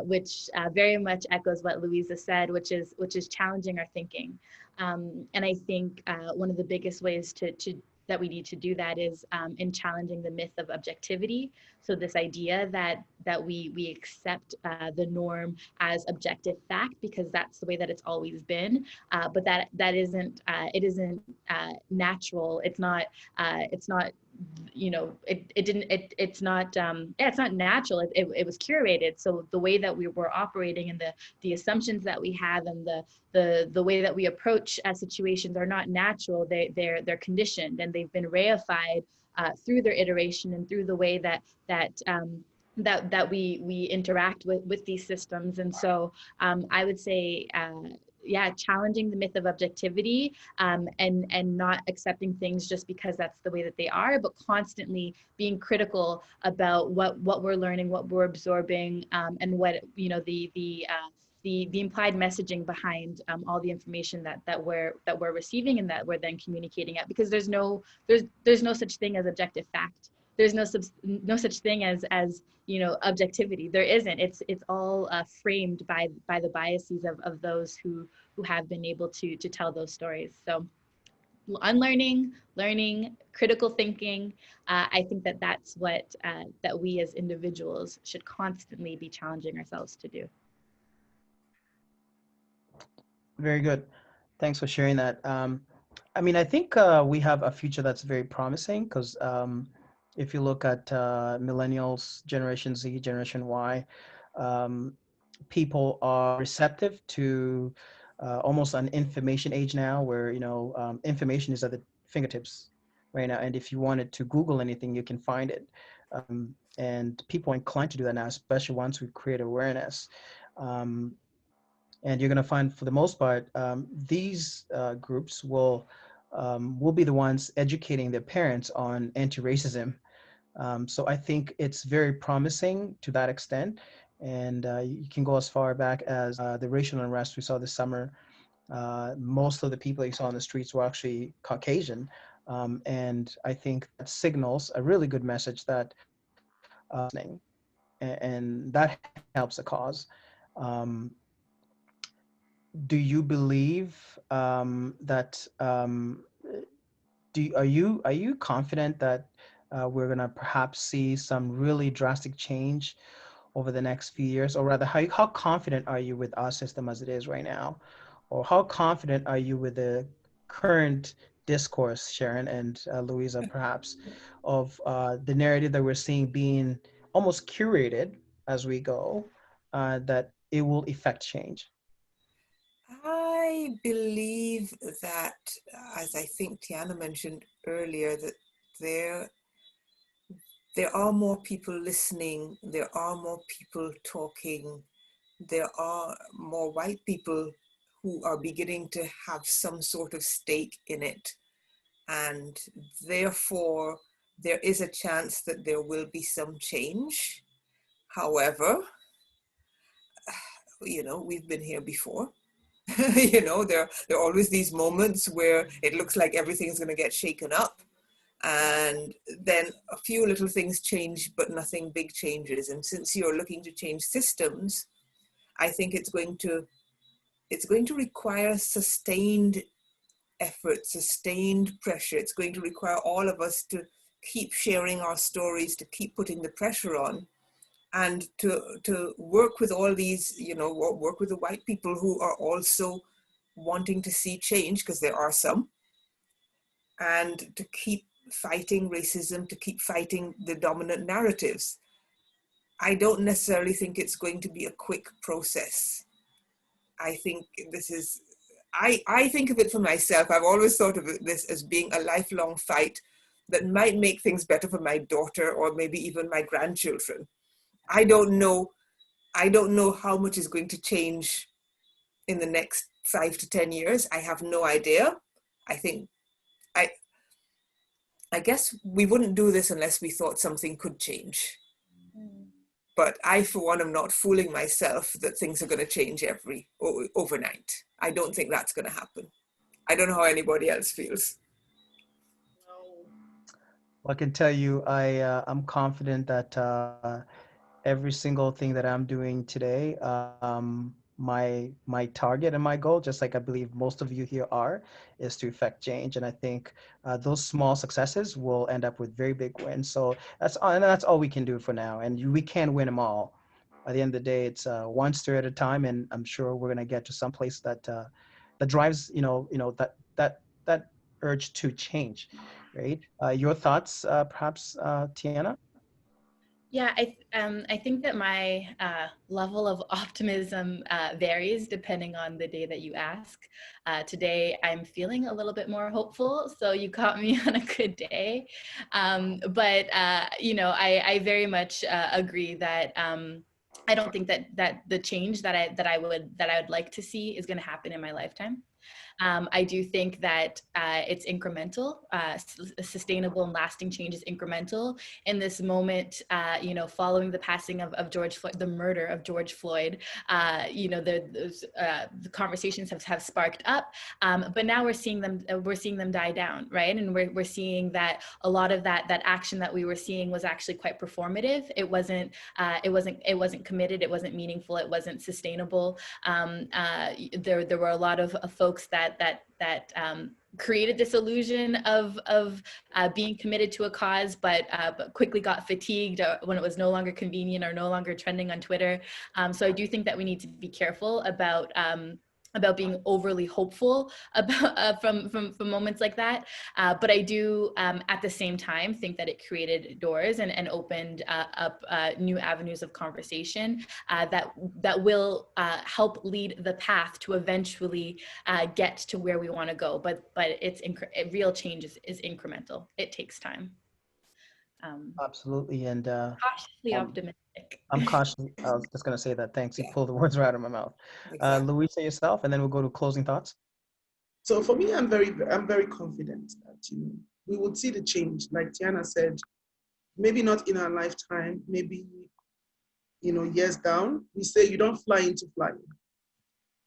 which very much echoes what Louisa said, which is challenging our thinking. And I think one of the biggest ways to that we need to do that is in challenging the myth of objectivity. So this idea that we accept the norm as objective fact because that's the way that it's always been, but that isn't it isn't natural. It's not it's not it's not natural. It was curated. So the way that we were operating and the assumptions that we have and the way that we approach situations are not natural. They're conditioned, and they've been reified through their iteration and through the way that we interact with these systems. And so I would say challenging the myth of objectivity, and not accepting things just because that's the way that they are, but constantly being critical about what we're learning, what we're absorbing, and what, you know, the implied messaging behind all the information that we're receiving and that we're then communicating at, because there's no such thing as objective fact. There's no such thing as you know, objectivity. There isn't. It's all framed by the biases of those who have been able to tell those stories. So unlearning, learning, critical thinking. I think that's what that we as individuals should constantly be challenging ourselves to do. Very good. Thanks for sharing that. I mean, I think we have a future that's very promising because if you look at millennials, Generation Z, Generation Y, um, people are receptive to almost an information age now where, you know, information is at the fingertips right now. And if you wanted to Google anything, you can find it. And people are inclined to do that now, especially once we create awareness. And you're going to find, for the most part, these groups will be the ones educating their parents on anti-racism. So I think it's very promising to that extent. And you can go as far back as the racial unrest we saw this summer. Most of the people you saw on the streets were actually Caucasian. And I think that signals a really good message that and that helps a cause. Um, do you believe that Are you confident that we're going to perhaps see some really drastic change over the next few years? Or rather, how confident are you with our system as it is right now? Or how confident are you with the current discourse, Sharon and Louisa, perhaps, of the narrative that we're seeing being almost curated as we go, that it will effect change? I believe that, as I think Tiana mentioned earlier, that there there are more people listening, there are more people talking, there are more white people who are beginning to have some sort of stake in it. And therefore, there is a chance that there will be some change. However, we've been here before. There are always these moments where it looks like everything's going to get shaken up. And then a few little things change, but nothing big changes. And since you're looking to change systems, I think it's going to require sustained effort, sustained pressure. It's going to require all of us to keep sharing our stories, to keep putting the pressure on, and to work with all these, work with the white people who are also wanting to see change, because there are some, and to keep fighting racism, to keep fighting the dominant narratives. I don't necessarily think it's going to be a quick process. I think this is, I think of it for myself. I've always thought of this as being a lifelong fight that might make things better for my daughter or maybe even my grandchildren. I don't know how much is going to change in the next 5 to 10 years. I have no idea. I guess we wouldn't do this unless we thought something could change. But I, for one, am not fooling myself that things are going to change overnight. I don't think that's going to happen. I don't know how anybody else feels. Well, I can tell you, I'm confident that every single thing that I'm doing today, my target and my goal, just like I believe most of you here are, is to effect change. And I think those small successes will end up with very big wins. So that's all we can do for now. And we can't win them all. At the end of the day, it's one story at a time, and I'm sure we're gonna get to some place that that drives that urge to change, right? Your thoughts, perhaps, Tiana? Yeah, I think that my level of optimism varies depending on the day that you ask. Today, I'm feeling a little bit more hopeful, so you caught me on a good day. But I very much agree that I don't think that the change that I would like to see is going to happen in my lifetime. I do think that it's incremental. Sustainable and lasting change is incremental. In this moment, following the passing of George Floyd, the murder of George Floyd, the conversations have sparked up, but now we're seeing them die down, right? And we're seeing that a lot of that action that we were seeing was actually quite performative. It wasn't committed. It wasn't meaningful. It wasn't sustainable. There were a lot of folks that created this illusion of being committed to a cause, but quickly got fatigued when it was no longer convenient or no longer trending on Twitter. So I do think that we need to be careful about being overly hopeful about from moments like that. But I do, at the same time, think that it created doors and opened up new avenues of conversation that will help lead the path to eventually get to where we want to go. But real change is incremental. It takes time. Absolutely, and Cautiously optimistic. I'm cautious. I was just going to say that. Thanks. You pulled the words right out of my mouth. Exactly. Louisa, yourself, and then we'll go to closing thoughts. So for me, I'm very confident that we would see the change. Like Tiana said, maybe not in our lifetime, maybe years down. We say you don't fly into flying.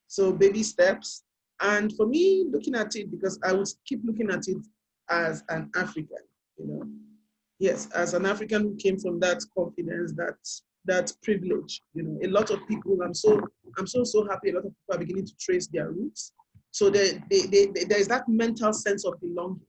So baby steps. And for me, looking at it, because I would keep looking at it as an African, yes, as an African who came from that confidence, that privilege. A lot of people, I'm so happy. A lot of people are beginning to trace their roots. So there is that mental sense of belonging.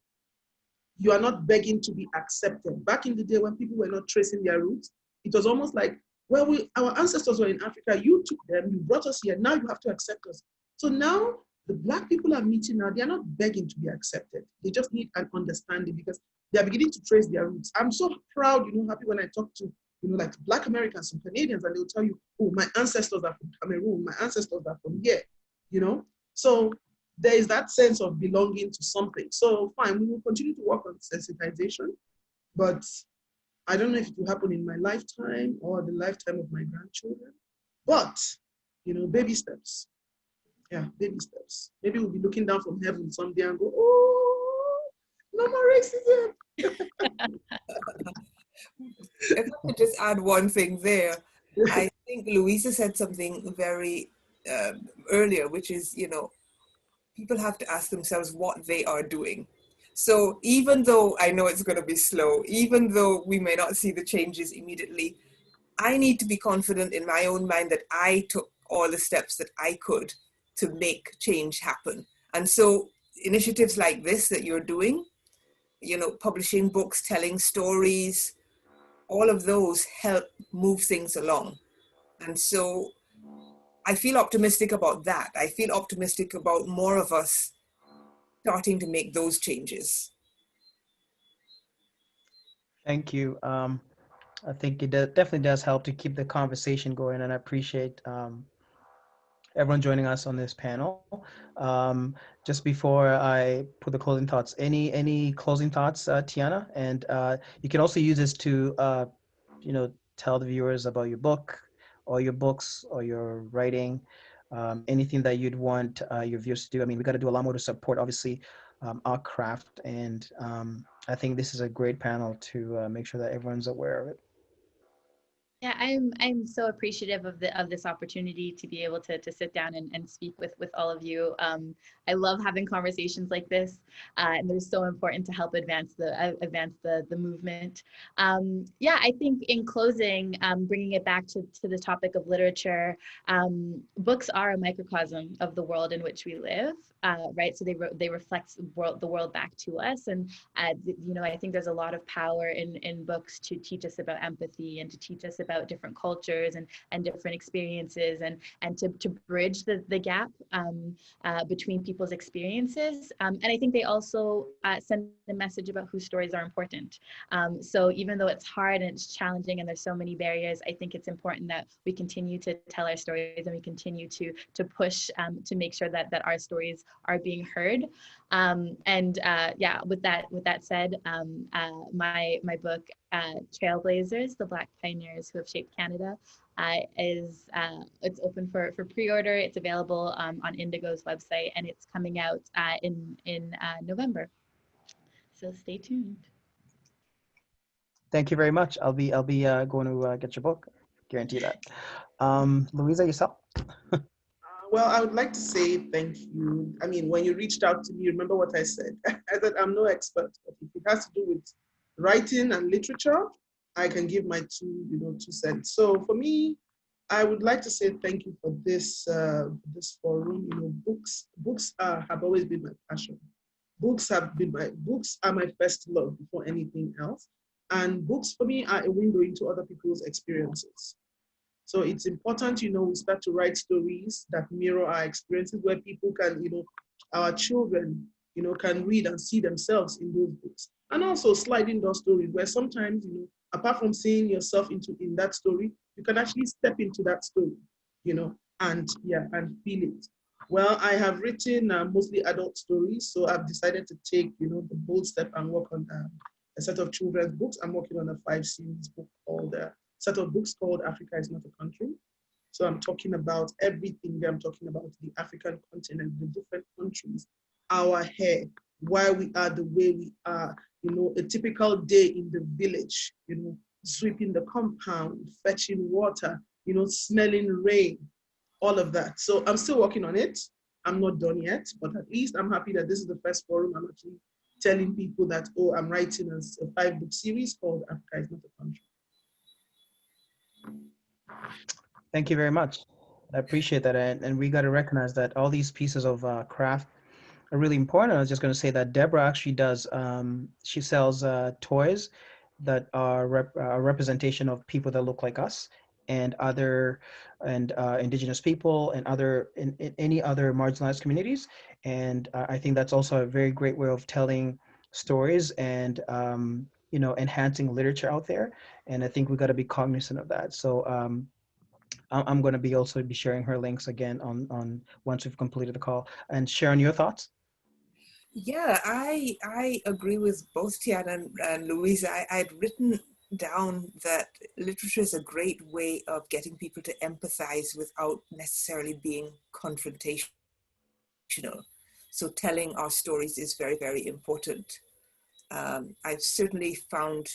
you are not begging to be accepted. Back in the day when people were not tracing their roots, it was almost like, well, our ancestors were in Africa, you took them, you brought us here, now you have to accept us. So now the Black people are meeting now, they are not begging to be accepted. They just need an understanding because they are beginning to trace their roots. I'm so proud, happy when I talk to, like Black Americans and Canadians, and they'll tell you, oh, my ancestors are from Cameroon, my ancestors are from here, So there is that sense of belonging to something. So fine, we will continue to work on sensitization, but I don't know if it will happen in my lifetime or the lifetime of my grandchildren, but, baby steps. Yeah, baby steps. Maybe we'll be looking down from heaven someday and go, oh, no more racism. If I could just add one thing there, I think Louisa said something very earlier, which is, people have to ask themselves what they are doing. So even though I know it's going to be slow, even though we may not see the changes immediately, I need to be confident in my own mind that I took all the steps that I could to make change happen. And so initiatives like this that you're doing, publishing books, telling stories, all of those help move things along. And so I feel optimistic about that. I feel optimistic about more of us starting to make those changes. Thank you. I think it definitely does help to keep the conversation going, and I appreciate everyone joining us on this panel. Just before I put the closing thoughts, any closing thoughts, Tiana? And you can also use this to, tell the viewers about your book, or your books, or your writing, anything that you'd want your viewers to do. I mean, we got to do a lot more to support, obviously, our craft, and I think this is a great panel to make sure that everyone's aware of it. Yeah, I'm so appreciative of this opportunity to be able to sit down and speak with all of you. I love having conversations like this, and they're so important to help advance the movement. Yeah, I think in closing, bringing it back to the topic of literature, books are a microcosm of the world in which we live, right? So they reflect the world back to us, and I think there's a lot of power in books to teach us about empathy and to teach us about different cultures and different experiences, and to bridge the gap between people's experiences. And I think they also send a message about whose stories are important. So even though it's hard and it's challenging and there's so many barriers, I think it's important that we continue to tell our stories and we continue to push to make sure that our stories are being heard. Yeah, with that said, my book, Trailblazers, the Black Pioneers Who Have Shaped Canada, it's open for pre-order. It's available on Indigo's website, and it's coming out in November. So stay tuned. Thank you very much. I'll be going to get your book. Guarantee that. Louisa, yourself? Well, I would like to say thank you. I mean, when you reached out to me, remember what I said? I said, I'm no expert, but if it has to do with writing and literature, I can give my 2 cents. So for me, I would like to say thank you for this forum. Books have always been my passion. Books are my first love before anything else. And books for me are a window into other people's experiences. So it's important, we start to write stories that mirror our experiences where people can, our children, can read and see themselves in those books. And also slide in those stories where sometimes, apart from seeing yourself in that story, you can actually step into that story, and feel it. Well, I have written mostly adult stories, so I've decided to take, the bold step and work on a set of children's books. I'm working on a 5-series book called set of books called Africa is Not a Country. So I'm talking about everything there. I'm talking about the African continent, the different countries, our hair, why we are the way we are, a typical day in the village, sweeping the compound, fetching water, smelling rain, all of that. So I'm still working on it. I'm not done yet, but at least I'm happy that this is the first forum I'm actually telling people that, oh, I'm writing a 5-book series called Africa is Not a Country. Thank you very much. I appreciate that. And we got to recognize that all these pieces of craft really important. I was just going to say that Deborah actually does. She sells toys that are a representation of people that look like us and other and indigenous people and other in any other marginalized communities. And I think that's also a very great way of telling stories and enhancing literature out there. And I think we got to be cognizant of that. So I'm going to be also be sharing her links again on once we've completed the call. And Sharon, your thoughts? Yeah, I agree with both Tiana and Louisa. I'd written down that literature is a great way of getting people to empathize without necessarily being confrontational. So telling our stories is very, very important. I've certainly found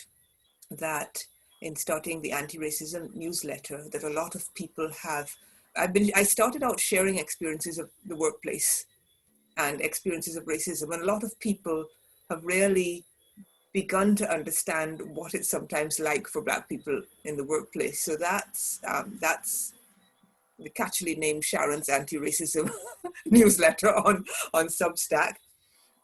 that in starting the anti-racism newsletter, that a lot of people have, I started out sharing experiences of the workplace and experiences of racism. And a lot of people have really begun to understand what it's sometimes like for Black people in the workplace. So that's the catchily named Sharon's anti-racism newsletter on Substack.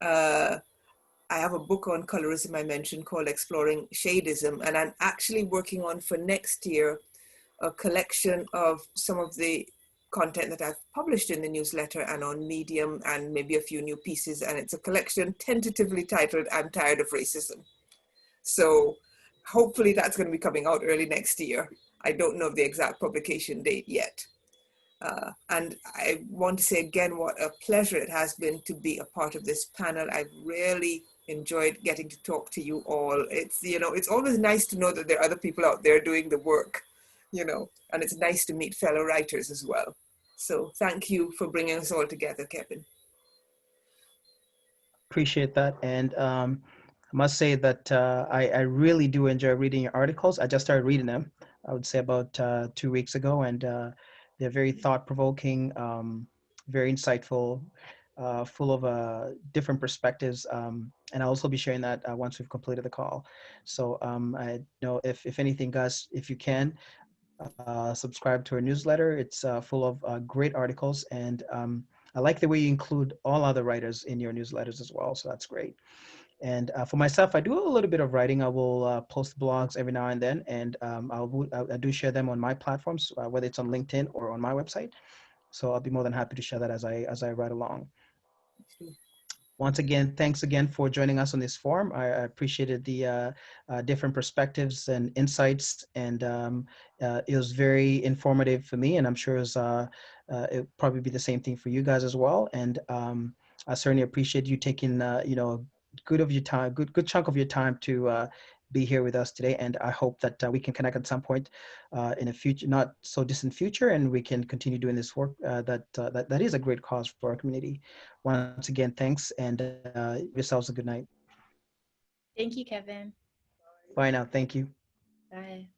I have a book on colorism I mentioned called Exploring Shadeism, and I'm actually working on for next year a collection of some of the content that I've published in the newsletter and on Medium and maybe a few new pieces. And it's a collection tentatively titled I'm Tired of Racism. So hopefully that's going to be coming out early next year. I don't know the exact publication date yet. And I want to say again, what a pleasure it has been to be a part of this panel. I've really enjoyed getting to talk to you all. It's, it's always nice to know that there are other people out there doing the work, and it's nice to meet fellow writers as well. So thank you for bringing us all together, Kevin. Appreciate that. And I must say that I really do enjoy reading your articles. I just started reading them, I would say about 2 weeks ago, and they're very thought-provoking, very insightful, full of different perspectives. And I'll also be sharing that once we've completed the call. So I know if anything, guys, if you can, subscribe to our newsletter. It's full of great articles, and I like the way you include all other writers in your newsletters as well. So that's great. And for myself, I do a little bit of writing. I will post blogs every now and then, and I do share them on my platforms, whether it's on LinkedIn or on my website. So I'll be more than happy to share that as I write along. Once again, thanks again for joining us on this forum. I appreciated the different perspectives and insights, and it was very informative for me, and I'm sure it'll probably be the same thing for you guys as well. And I certainly appreciate you taking good chunk of your time to be here with us today. And I hope that we can connect at some point in a future, not so distant future, and we can continue doing this work that is a great cause for our community. Once again, thanks, and yourselves a good night. Thank you, Kevin. Bye now. Thank you. Bye.